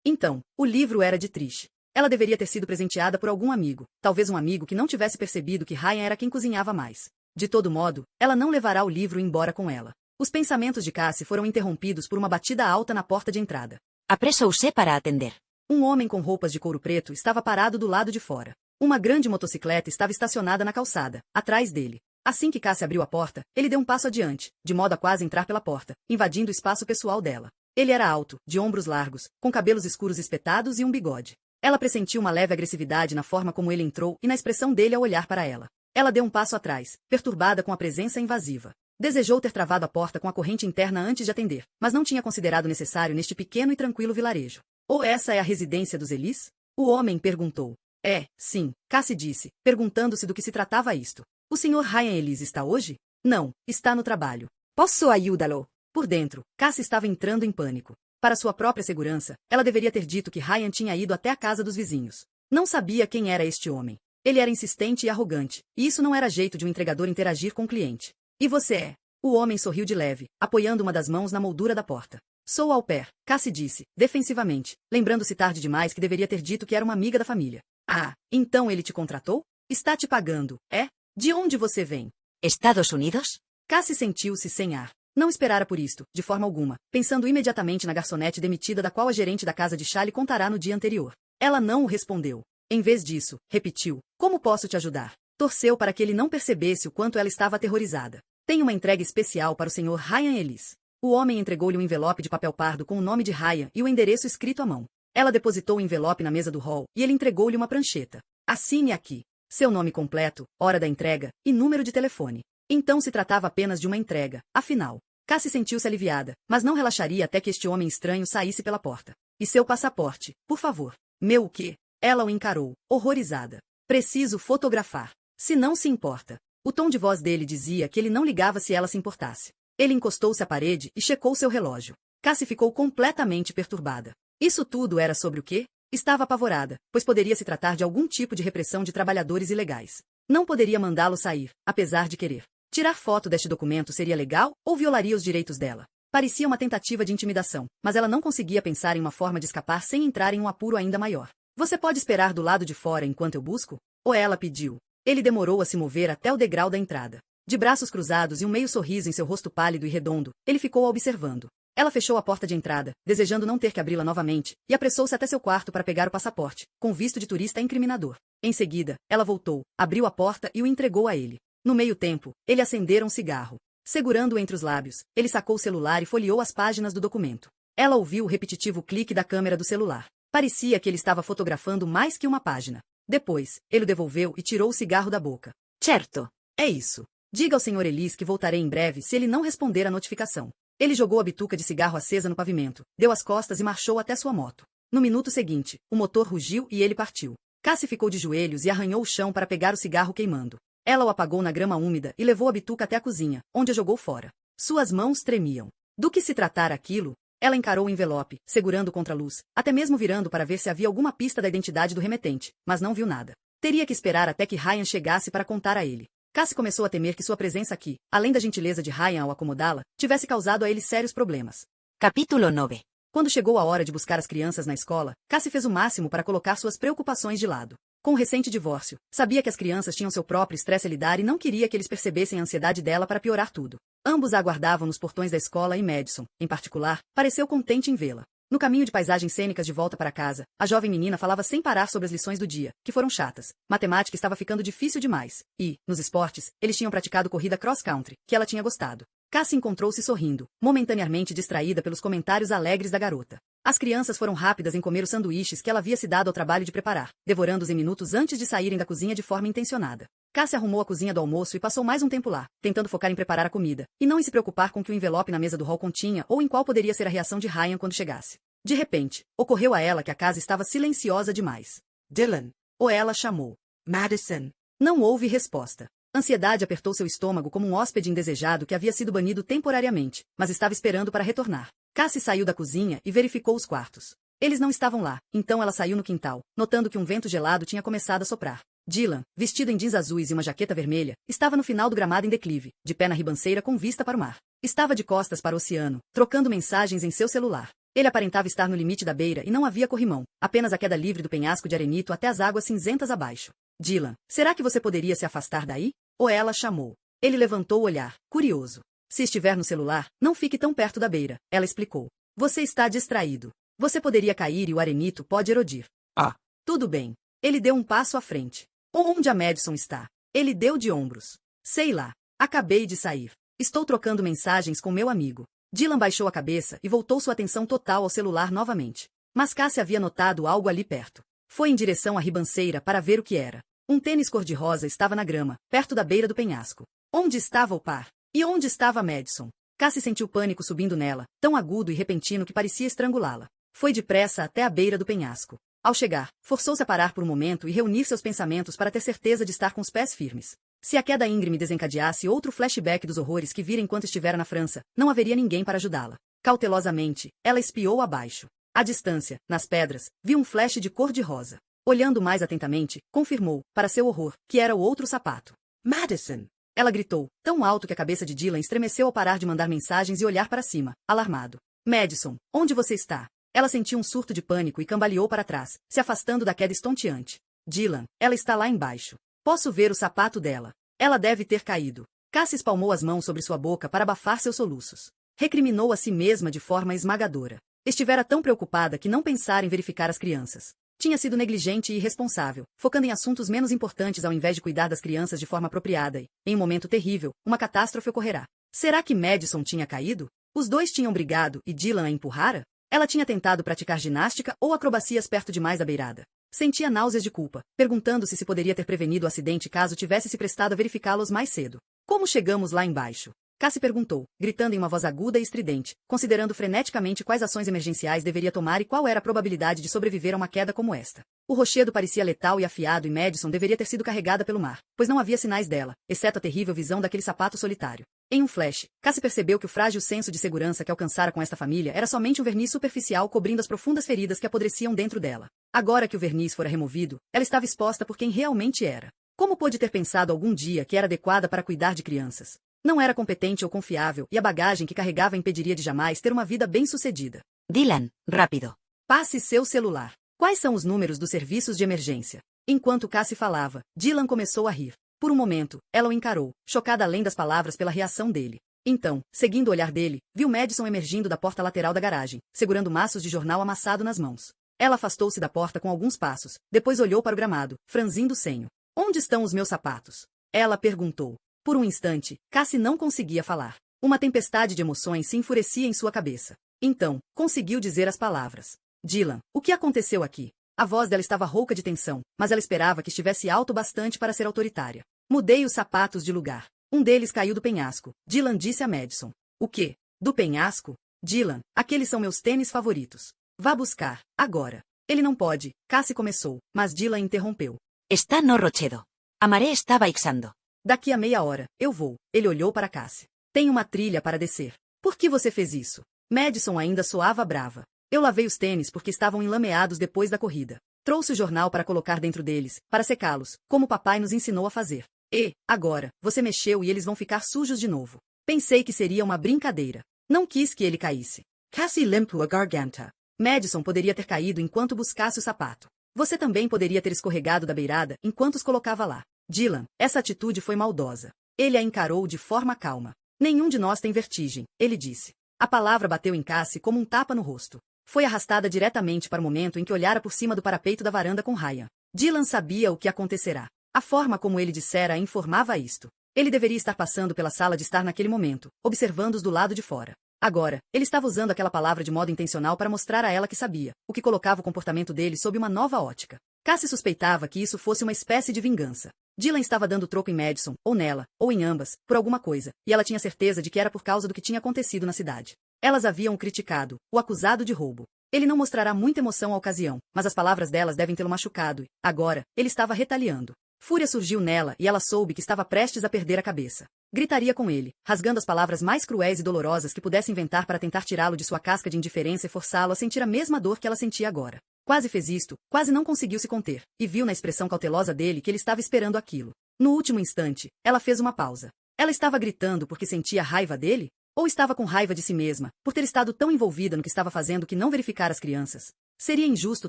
Então, o livro era de Trish. Ela deveria ter sido presenteada por algum amigo, talvez um amigo que não tivesse percebido que Ryan era quem cozinhava mais. De todo modo, ela não levará o livro embora com ela. Os pensamentos de Cassie foram interrompidos por uma batida alta na porta de entrada. Apressou-se para atender. Um homem com roupas de couro preto estava parado do lado de fora. Uma grande motocicleta estava estacionada na calçada, atrás dele. Assim que Cassie abriu a porta, ele deu um passo adiante, de modo a quase entrar pela porta, invadindo o espaço pessoal dela. Ele era alto, de ombros largos, com cabelos escuros espetados e um bigode. Ela pressentiu uma leve agressividade na forma como ele entrou e na expressão dele ao olhar para ela. Ela deu um passo atrás, perturbada com a presença invasiva. Desejou ter travado a porta com a corrente interna antes de atender, mas não tinha considerado necessário neste pequeno e tranquilo vilarejo. Ou essa é a residência dos Ellis? O homem perguntou. É, sim, Cassie disse, perguntando-se do que se tratava isto. O Sr. Ryan Ellis está hoje? Não, está no trabalho. Posso ajudá-lo? Por dentro, Cassie estava entrando em pânico. Para sua própria segurança, ela deveria ter dito que Ryan tinha ido até a casa dos vizinhos. Não sabia quem era este homem. Ele era insistente e arrogante, e isso não era jeito de um entregador interagir com o cliente. E você é? O homem sorriu de leve, apoiando uma das mãos na moldura da porta. Sou au pair, Cassie disse, defensivamente, lembrando-se tarde demais que deveria ter dito que era uma amiga da família. Ah, então ele te contratou? Está te pagando, é? De onde você vem? Estados Unidos? Cassie sentiu-se sem ar. Não esperara por isto, de forma alguma, pensando imediatamente na garçonete demitida da qual a gerente da casa de chá lhe contará no dia anterior. Ela não o respondeu. Em vez disso, repetiu, como posso te ajudar? Torceu para que ele não percebesse o quanto ela estava aterrorizada. Tem uma entrega especial para o Sr. Ryan Ellis. O homem entregou-lhe um envelope de papel pardo com o nome de Ryan e o endereço escrito à mão. Ela depositou o envelope na mesa do hall e ele entregou-lhe uma prancheta. Assine aqui. Seu nome completo, hora da entrega e número de telefone. Então se tratava apenas de uma entrega, afinal. Cassie sentiu-se aliviada, mas não relaxaria até que este homem estranho saísse pela porta. E seu passaporte, por favor. Meu o quê? Ela o encarou, horrorizada. Preciso fotografar. Se não se importa. O tom de voz dele dizia que ele não ligava se ela se importasse. Ele encostou-se à parede e checou seu relógio. Cassie ficou completamente perturbada. Isso tudo era sobre o quê? Estava apavorada, pois poderia se tratar de algum tipo de repressão de trabalhadores ilegais. Não poderia mandá-lo sair, apesar de querer. Tirar foto deste documento seria legal ou violaria os direitos dela? Parecia uma tentativa de intimidação, mas ela não conseguia pensar em uma forma de escapar sem entrar em um apuro ainda maior. Você pode esperar do lado de fora enquanto eu busco? Ou ela pediu. Ele demorou a se mover até o degrau da entrada. De braços cruzados e um meio sorriso em seu rosto pálido e redondo, ele ficou a observando. Ela fechou a porta de entrada, desejando não ter que abri-la novamente, e apressou-se até seu quarto para pegar o passaporte, com visto de turista incriminador. Em seguida, ela voltou, abriu a porta e o entregou a ele. No meio tempo, ele acendera um cigarro. Segurando-o entre os lábios, ele sacou o celular e folheou as páginas do documento. Ela ouviu o repetitivo clique da câmera do celular. Parecia que ele estava fotografando mais que uma página. Depois, ele o devolveu e tirou o cigarro da boca. Certo. É isso. Diga ao Sr. Ellis que voltarei em breve se ele não responder à notificação. Ele jogou a bituca de cigarro acesa no pavimento, deu as costas e marchou até sua moto. No minuto seguinte, o motor rugiu e ele partiu. Cassie ficou de joelhos e arranhou o chão para pegar o cigarro queimando. Ela o apagou na grama úmida e levou a bituca até a cozinha, onde a jogou fora. Suas mãos tremiam. Do que se tratara aquilo? Ela encarou o envelope, segurando contra a luz, até mesmo virando para ver se havia alguma pista da identidade do remetente, mas não viu nada. Teria que esperar até que Ryan chegasse para contar a ele. Cassie começou a temer que sua presença aqui, além da gentileza de Ryan ao acomodá-la, tivesse causado a ele sérios problemas. Capítulo 9. Quando chegou a hora de buscar as crianças na escola, Cassie fez o máximo para colocar suas preocupações de lado. Com o recente divórcio, sabia que as crianças tinham seu próprio estresse a lidar e não queria que eles percebessem a ansiedade dela para piorar tudo. Ambos a aguardavam nos portões da escola e Madison, em particular, pareceu contente em vê-la. No caminho de paisagens cênicas de volta para casa, a jovem menina falava sem parar sobre as lições do dia, que foram chatas. Matemática estava ficando difícil demais. E, nos esportes, eles tinham praticado corrida cross-country, que ela tinha gostado. Cassie encontrou-se sorrindo, momentaneamente distraída pelos comentários alegres da garota. As crianças foram rápidas em comer os sanduíches que ela havia se dado ao trabalho de preparar, devorando-os em minutos antes de saírem da cozinha de forma intencionada. Cassie arrumou a cozinha do almoço e passou mais um tempo lá, tentando focar em preparar a comida, e não em se preocupar com o que o envelope na mesa do hall continha ou em qual poderia ser a reação de Ryan quando chegasse. De repente, ocorreu a ela que a casa estava silenciosa demais. Dylan. Ou ela chamou. Madison. Não houve resposta. Ansiedade apertou seu estômago como um hóspede indesejado que havia sido banido temporariamente, mas estava esperando para retornar. Cassie saiu da cozinha e verificou os quartos. Eles não estavam lá, então ela saiu no quintal, notando que um vento gelado tinha começado a soprar. Dylan, vestido em jeans azuis e uma jaqueta vermelha, estava no final do gramado em declive, de pé na ribanceira com vista para o mar. Estava de costas para o oceano, trocando mensagens em seu celular. Ele aparentava estar no limite da beira e não havia corrimão, apenas a queda livre do penhasco de arenito até as águas cinzentas abaixo. Dylan, será que você poderia se afastar daí? Ou ela chamou. Ele levantou o olhar, curioso. Se estiver no celular, não fique tão perto da beira, ela explicou. Você está distraído. Você poderia cair e o arenito pode erodir. Ah. Tudo bem. Ele deu um passo à frente. Onde a Madison está? Ele deu de ombros. Sei lá. Acabei de sair. Estou trocando mensagens com meu amigo. Dylan baixou a cabeça e voltou sua atenção total ao celular novamente. Mas Cassie havia notado algo ali perto. Foi em direção à ribanceira para ver o que era. Um tênis cor-de-rosa estava na grama, perto da beira do penhasco. Onde estava o par? E onde estava Madison? Cassie sentiu pânico subindo nela, tão agudo e repentino que parecia estrangulá-la. Foi depressa até a beira do penhasco. Ao chegar, forçou-se a parar por um momento e reunir seus pensamentos para ter certeza de estar com os pés firmes. Se a queda íngreme desencadeasse outro flashback dos horrores que vira enquanto estivera na França, não haveria ninguém para ajudá-la. Cautelosamente, ela espiou abaixo. À distância, nas pedras, viu um flash de cor-de-rosa. Olhando mais atentamente, confirmou, para seu horror, que era o outro sapato. Madison! Ela gritou, tão alto que a cabeça de Dylan estremeceu ao parar de mandar mensagens e olhar para cima, alarmado. Madison, onde você está? Ela sentiu um surto de pânico e cambaleou para trás, se afastando da queda estonteante. Dylan, ela está lá embaixo. Posso ver o sapato dela. Ela deve ter caído. Cassie espalmou as mãos sobre sua boca para abafar seus soluços. Recriminou a si mesma de forma esmagadora. Estivera tão preocupada que não pensara em verificar as crianças. Tinha sido negligente e irresponsável, focando em assuntos menos importantes ao invés de cuidar das crianças de forma apropriada e, em um momento terrível, uma catástrofe ocorrerá. Será que Madison tinha caído? Os dois tinham brigado e Dylan a empurrara? Ela tinha tentado praticar ginástica ou acrobacias perto demais da beirada. Sentia náuseas de culpa, perguntando-se se poderia ter prevenido o acidente caso tivesse se prestado a verificá-los mais cedo. Como chegamos lá embaixo? Cassie perguntou, gritando em uma voz aguda e estridente, considerando freneticamente quais ações emergenciais deveria tomar e qual era a probabilidade de sobreviver a uma queda como esta. O rochedo parecia letal e afiado e Madison deveria ter sido carregada pelo mar, pois não havia sinais dela, exceto a terrível visão daquele sapato solitário. Em um flash, Cassie percebeu que o frágil senso de segurança que alcançara com esta família era somente um verniz superficial cobrindo as profundas feridas que apodreciam dentro dela. Agora que o verniz fora removido, ela estava exposta por quem realmente era. Como pôde ter pensado algum dia que era adequada para cuidar de crianças? Não era competente ou confiável, e a bagagem que carregava impediria de jamais ter uma vida bem-sucedida. Dylan, rápido. Passe seu celular. Quais são os números dos serviços de emergência? Enquanto Cassie falava, Dylan começou a rir. Por um momento, ela o encarou, chocada além das palavras pela reação dele. Então, seguindo o olhar dele, viu Madison emergindo da porta lateral da garagem, segurando maços de jornal amassado nas mãos. Ela afastou-se da porta com alguns passos, depois olhou para o gramado, franzindo o senho. Onde estão os meus sapatos? Ela perguntou. Por um instante, Cassie não conseguia falar. Uma tempestade de emoções se enfurecia em sua cabeça. Então, conseguiu dizer as palavras. Dylan, o que aconteceu aqui? A voz dela estava rouca de tensão, mas ela esperava que estivesse alto bastante para ser autoritária. Mudei os sapatos de lugar. Um deles caiu do penhasco, Dylan disse a Madison. O quê? Do penhasco? Dylan, aqueles são meus tênis favoritos. Vá buscar, agora. Ele não pode, Cassie começou, mas Dylan interrompeu. Está no rochedo. A maré está baixando. Daqui a meia hora, eu vou. Ele olhou para Cassie. Tem uma trilha para descer. Por que você fez isso? Madison ainda soava brava. Eu lavei os tênis porque estavam enlameados depois da corrida. Trouxe o jornal para colocar dentro deles, para secá-los, como o papai nos ensinou a fazer. E, agora, você mexeu e eles vão ficar sujos de novo. Pensei que seria uma brincadeira. Não quis que ele caísse. Cassie limpou a garganta. Madison poderia ter caído enquanto buscasse o sapato. Você também poderia ter escorregado da beirada enquanto os colocava lá. Dylan, essa atitude foi maldosa. Ele a encarou de forma calma. Nenhum de nós tem vertigem, ele disse. A palavra bateu em Cassie como um tapa no rosto. Foi arrastada diretamente para o momento em que olhara por cima do parapeito da varanda com Ryan. Dylan sabia o que acontecerá. A forma como ele dissera a informava isto. Ele deveria estar passando pela sala de estar naquele momento, observando-os do lado de fora. Agora, ele estava usando aquela palavra de modo intencional para mostrar a ela que sabia, o que colocava o comportamento dele sob uma nova ótica. Cassie suspeitava que isso fosse uma espécie de vingança. Dylan estava dando troco em Madison, ou nela, ou em ambas, por alguma coisa, e ela tinha certeza de que era por causa do que tinha acontecido na cidade. Elas haviam o criticado, o acusado de roubo. Ele não mostrará muita emoção à ocasião, mas as palavras delas devem tê-lo machucado e, agora, ele estava retaliando. Fúria surgiu nela e ela soube que estava prestes a perder a cabeça. Gritaria com ele, rasgando as palavras mais cruéis e dolorosas que pudesse inventar para tentar tirá-lo de sua casca de indiferença e forçá-lo a sentir a mesma dor que ela sentia agora. Quase fez isto, quase não conseguiu se conter, e viu na expressão cautelosa dele que ele estava esperando aquilo. No último instante, ela fez uma pausa. Ela estava gritando porque sentia raiva dele? Ou estava com raiva de si mesma, por ter estado tão envolvida no que estava fazendo que não verificara as crianças? Seria injusto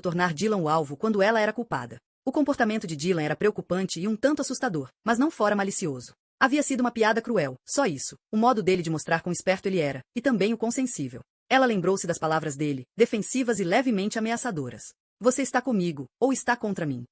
tornar Dylan o alvo quando ela era culpada. O comportamento de Dylan era preocupante e um tanto assustador, mas não fora malicioso. Havia sido uma piada cruel, só isso, o modo dele de mostrar quão esperto ele era, e também o quão sensível. Ela lembrou-se das palavras dele, defensivas e levemente ameaçadoras. Você está comigo, ou está contra mim?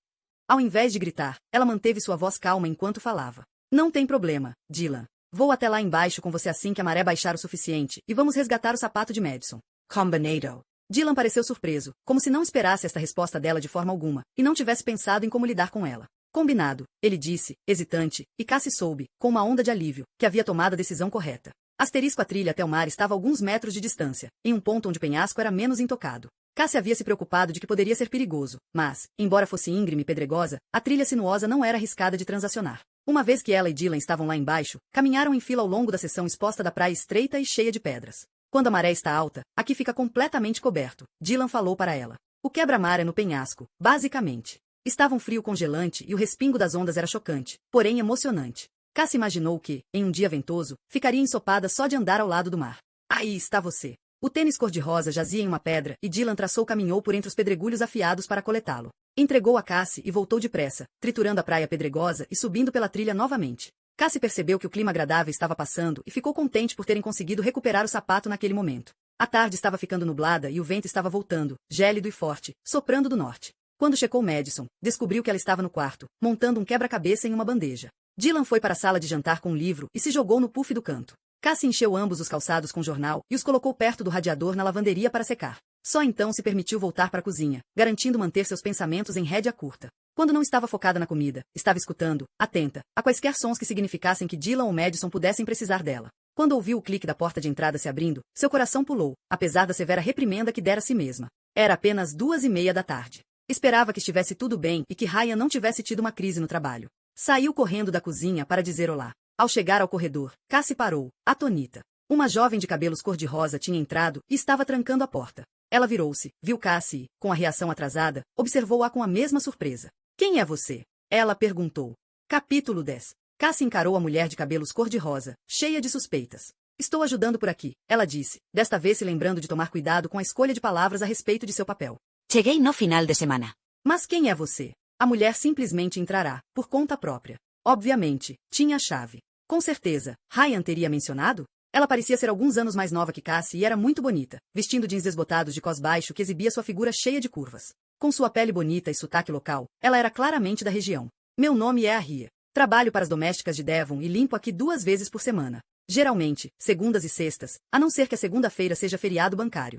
Ao invés de gritar, ela manteve sua voz calma enquanto falava. Não tem problema, Dylan. Vou até lá embaixo com você assim que a maré baixar o suficiente, e vamos resgatar o sapato de Madison. Combinado. Dylan pareceu surpreso, como se não esperasse esta resposta dela de forma alguma, e não tivesse pensado em como lidar com ela. Combinado, ele disse, hesitante, e Cassie soube, com uma onda de alívio, que havia tomado a decisão correta. Asterisco a trilha até o mar estava a alguns metros de distância, em um ponto onde o penhasco era menos intocado. Cassie havia se preocupado de que poderia ser perigoso, mas, embora fosse íngreme e pedregosa, a trilha sinuosa não era arriscada de transacionar. Uma vez que ela e Dylan estavam lá embaixo, caminharam em fila ao longo da seção exposta da praia estreita e cheia de pedras. Quando a maré está alta, aqui fica completamente coberto, Dylan falou para ela. O quebra-mar é no penhasco, basicamente. Estava um frio congelante e o respingo das ondas era chocante, porém emocionante. Cassie imaginou que, em um dia ventoso, ficaria ensopada só de andar ao lado do mar. Aí está você. O tênis cor-de-rosa jazia em uma pedra e Dylan caminhou por entre os pedregulhos afiados para coletá-lo. Entregou a Cassie e voltou depressa, triturando a praia pedregosa e subindo pela trilha novamente. Cassie percebeu que o clima agradável estava passando e ficou contente por terem conseguido recuperar o sapato naquele momento. A tarde estava ficando nublada e o vento estava voltando, gélido e forte, soprando do norte. Quando checou Madison, descobriu que ela estava no quarto, montando um quebra-cabeça em uma bandeja. Dylan foi para a sala de jantar com um livro e se jogou no puff do canto. Cassie encheu ambos os calçados com jornal e os colocou perto do radiador na lavanderia para secar. Só então se permitiu voltar para a cozinha, garantindo manter seus pensamentos em rédea curta. Quando não estava focada na comida, estava escutando, atenta, a quaisquer sons que significassem que Dylan ou Madison pudessem precisar dela. Quando ouviu o clique da porta de entrada se abrindo, seu coração pulou, apesar da severa reprimenda que dera a si mesma. Era apenas 2:30 da tarde. Esperava que estivesse tudo bem e que Ryan não tivesse tido uma crise no trabalho. Saiu correndo da cozinha para dizer olá. Ao chegar ao corredor, Cassie parou, atonita. Uma jovem de cabelos cor-de-rosa tinha entrado e estava trancando a porta. Ela virou-se, viu Cassie e, com a reação atrasada, observou-a com a mesma surpresa. Quem é você? Ela perguntou. Capítulo 10. Cassie encarou a mulher de cabelos cor-de-rosa, cheia de suspeitas. Estou ajudando por aqui, ela disse, desta vez se lembrando de tomar cuidado com a escolha de palavras a respeito de seu papel. Cheguei no final de semana. Mas quem é você? A mulher simplesmente entrará, por conta própria. Obviamente, tinha a chave. Com certeza, Ryan teria mencionado? Ela parecia ser alguns anos mais nova que Cassie e era muito bonita, vestindo jeans desbotados de cós baixo que exibia sua figura cheia de curvas. Com sua pele bonita e sotaque local, ela era claramente da região. Meu nome é Arria. Trabalho para as domésticas de Devon e limpo aqui 2 vezes por semana. Geralmente, segundas e sextas, a não ser que a segunda-feira seja feriado bancário.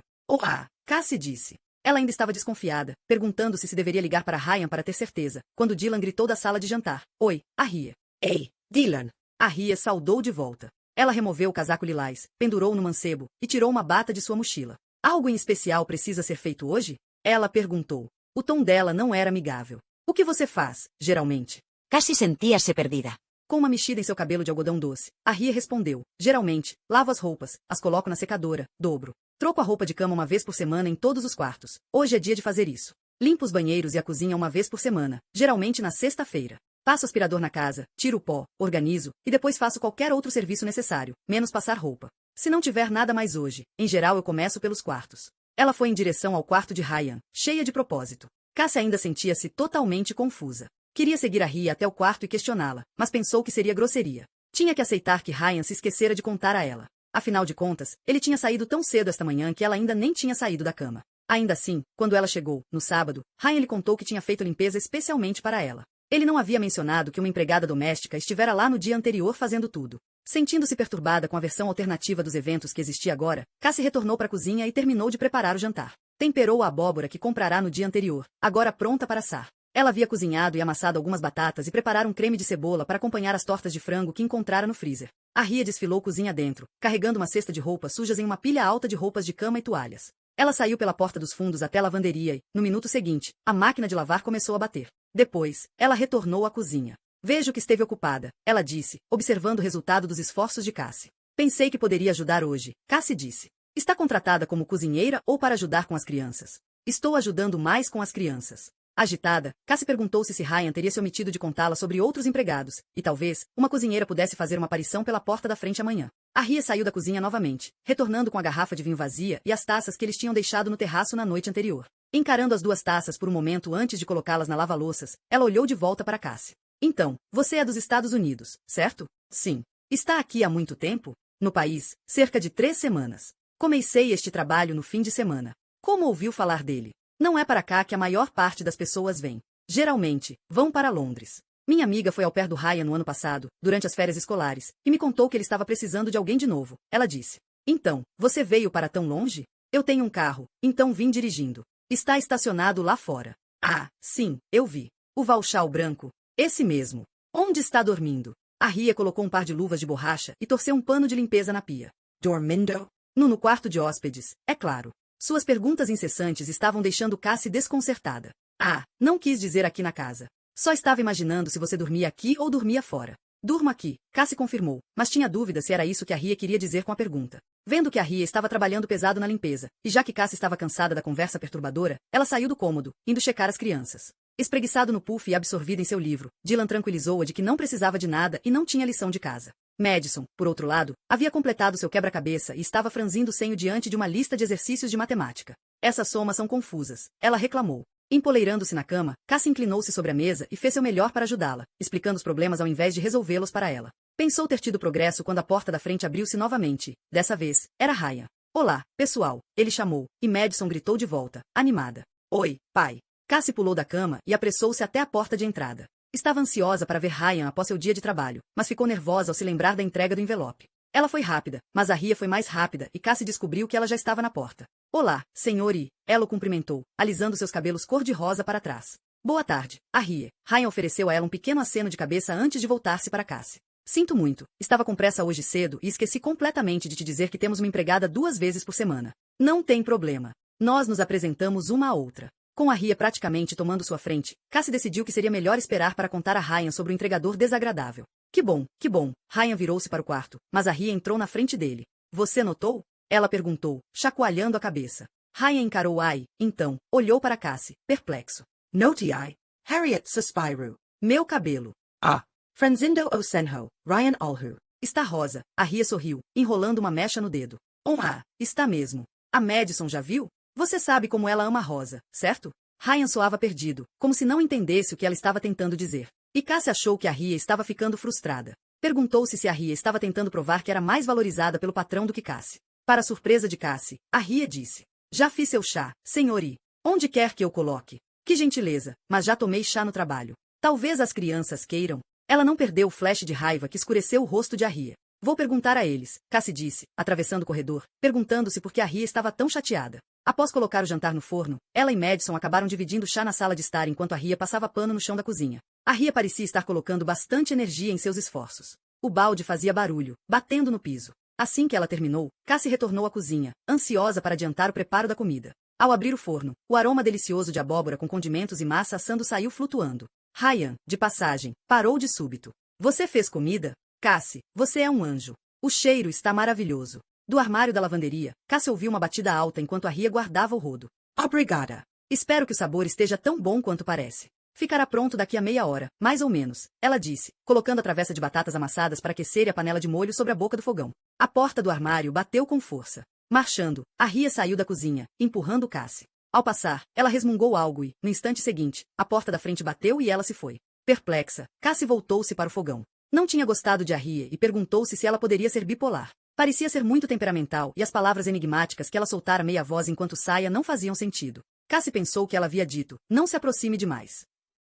Cassie disse. Ela ainda estava desconfiada, perguntando-se se deveria ligar para Ryan para ter certeza, quando Dylan gritou da sala de jantar. Oi, Arria. Ei, Dylan. Arria saudou de volta. Ela removeu o casaco lilás, pendurou no mancebo e tirou uma bata de sua mochila. Algo em especial precisa ser feito hoje? Ela perguntou. O tom dela não era amigável. O que você faz, geralmente? Casi sentia-se perdida. Com uma mexida em seu cabelo de algodão doce, Arria respondeu. Geralmente, lavo as roupas, as coloco na secadora, dobro. Troco a roupa de cama 1 vez por semana em todos os quartos. Hoje é dia de fazer isso. Limpo os banheiros e a cozinha 1 vez por semana, geralmente na sexta-feira. Passo aspirador na casa, tiro o pó, organizo, e depois faço qualquer outro serviço necessário, menos passar roupa. Se não tiver nada mais hoje, em geral eu começo pelos quartos. Ela foi em direção ao quarto de Ryan, cheia de propósito. Cassie ainda sentia-se totalmente confusa. Queria seguir Arria até o quarto e questioná-la, mas pensou que seria grosseria. Tinha que aceitar que Ryan se esquecera de contar a ela. Afinal de contas, ele tinha saído tão cedo esta manhã que ela ainda nem tinha saído da cama. Ainda assim, quando ela chegou, no sábado, Ryan lhe contou que tinha feito limpeza especialmente para ela. Ele não havia mencionado que uma empregada doméstica estivera lá no dia anterior fazendo tudo. Sentindo-se perturbada com a versão alternativa dos eventos que existia agora, Cassie retornou para a cozinha e terminou de preparar o jantar. Temperou a abóbora que comprará no dia anterior, agora pronta para assar. Ela havia cozinhado e amassado algumas batatas e preparado um creme de cebola para acompanhar as tortas de frango que encontrara no freezer. Arria desfilou cozinha dentro, carregando uma cesta de roupas sujas em uma pilha alta de roupas de cama e toalhas. Ela saiu pela porta dos fundos até a lavanderia e, no minuto seguinte, a máquina de lavar começou a bater. Depois, ela retornou à cozinha. Vejo que esteve ocupada, ela disse, observando o resultado dos esforços de Cassie. Pensei que poderia ajudar hoje, Cassie disse. Está contratada como cozinheira ou para ajudar com as crianças? Estou ajudando mais com as crianças. Agitada, Cassie perguntou-se se Ryan teria se omitido de contá-la sobre outros empregados, e talvez, uma cozinheira pudesse fazer uma aparição pela porta da frente amanhã. Arria saiu da cozinha novamente, retornando com a garrafa de vinho vazia e as taças que eles tinham deixado no terraço na noite anterior. Encarando as 2 taças por um momento antes de colocá-las na lava-louças, ela olhou de volta para Cassie. Então, você é dos Estados Unidos, certo? Sim. Está aqui há muito tempo? No país, cerca de 3 semanas. Comecei este trabalho no fim de semana. Como ouviu falar dele? Não é para cá que a maior parte das pessoas vem. Geralmente, vão para Londres. Minha amiga foi ao pé do Ryan no ano passado, durante as férias escolares, e me contou que ele estava precisando de alguém de novo. Ela disse. Então, você veio para tão longe? Eu tenho um carro, então vim dirigindo. Está estacionado lá fora. Ah, sim, eu vi. O Valchal branco. Esse mesmo. Onde está dormindo? Arria colocou um par de luvas de borracha e torceu um pano de limpeza na pia. Dormindo? No quarto de hóspedes, é claro. Suas perguntas incessantes estavam deixando Cassie desconcertada. Ah, não quis dizer aqui na casa. Só estava imaginando se você dormia aqui ou dormia fora. Durmo aqui, Cassie confirmou, mas tinha dúvida se era isso que Arria queria dizer com a pergunta. Vendo que Arria estava trabalhando pesado na limpeza, e já que Cassie estava cansada da conversa perturbadora, ela saiu do cômodo, indo checar as crianças. Espreguiçado no puff e absorvida em seu livro, Dylan tranquilizou-a de que não precisava de nada e não tinha lição de casa. Madison, por outro lado, havia completado seu quebra-cabeça e estava franzindo o senho diante de uma lista de exercícios de matemática. Essas somas são confusas, ela reclamou. Empoleirando-se na cama, Cassie inclinou-se sobre a mesa e fez seu melhor para ajudá-la, explicando os problemas ao invés de resolvê-los para ela. Pensou ter tido progresso quando a porta da frente abriu-se novamente. Dessa vez, era Ryan. Olá, pessoal, ele chamou, e Madison gritou de volta, animada. Oi, pai. Cassie pulou da cama e apressou-se até a porta de entrada. Estava ansiosa para ver Ryan após seu dia de trabalho, mas ficou nervosa ao se lembrar da entrega do envelope. Ela foi rápida, mas Arria foi mais rápida e Cassie descobriu que ela já estava na porta. Olá, senhor I. Ela o cumprimentou, alisando seus cabelos cor-de-rosa para trás. Boa tarde, Arria. Ryan ofereceu a ela um pequeno aceno de cabeça antes de voltar-se para Cassie. Sinto muito, estava com pressa hoje cedo e esqueci completamente de te dizer que temos uma empregada 2 vezes por semana. Não tem problema. Nós nos apresentamos uma à outra. Com Arria praticamente tomando sua frente, Cassie decidiu que seria melhor esperar para contar a Ryan sobre o entregador desagradável. Que bom, que bom. Ryan virou-se para o quarto, mas a Ria entrou na frente dele. Você notou? Ela perguntou, chacoalhando a cabeça. Ryan encarou Ai, então, olhou para Cassie, perplexo. Noti I. Harriet Suspiro. Meu cabelo. Ah. Franzindo o Senho. Ryan Alhu. Está rosa. A Ria sorriu, enrolando uma mecha no dedo. Está mesmo. A Madison já viu? Você sabe como ela ama rosa, certo? Ryan soava perdido, como se não entendesse o que ela estava tentando dizer. E Cassie achou que a Ria estava ficando frustrada. Perguntou-se se a Ria estava tentando provar que era mais valorizada pelo patrão do que Cassie. Para a surpresa de Cassie, a Ria disse. Já fiz seu chá, senhor I. Onde quer que eu coloque. Que gentileza, mas já tomei chá no trabalho. Talvez as crianças queiram. Ela não perdeu o flash de raiva que escureceu o rosto de a Ria. Vou perguntar a eles, Cassie disse, atravessando o corredor, perguntando-se por que a Ria estava tão chateada. Após colocar o jantar no forno, ela e Madison acabaram dividindo chá na sala de estar enquanto a Ria passava pano no chão da cozinha. A Ria parecia estar colocando bastante energia em seus esforços. O balde fazia barulho, batendo no piso. Assim que ela terminou, Cassie retornou à cozinha, ansiosa para adiantar o preparo da comida. Ao abrir o forno, o aroma delicioso de abóbora com condimentos e massa assando saiu flutuando. Ryan, de passagem, parou de súbito. Você fez comida? Cassie, você é um anjo. O cheiro está maravilhoso. Do armário da lavanderia, Cassie ouviu uma batida alta enquanto a Ria guardava o rodo. Obrigada. Espero que o sabor esteja tão bom quanto parece. Ficará pronto daqui a meia hora, mais ou menos, ela disse, colocando a travessa de batatas amassadas para aquecer e a panela de molho sobre a boca do fogão. A porta do armário bateu com força. Marchando, a Ria saiu da cozinha, empurrando Cassie. Ao passar, ela resmungou algo e, no instante seguinte, a porta da frente bateu e ela se foi. Perplexa, Cassie voltou-se para o fogão. Não tinha gostado de a Ria e perguntou-se se ela poderia ser bipolar. Parecia ser muito temperamental e as palavras enigmáticas que ela soltara meia voz enquanto saia não faziam sentido. Cassie pensou que ela havia dito, não se aproxime demais.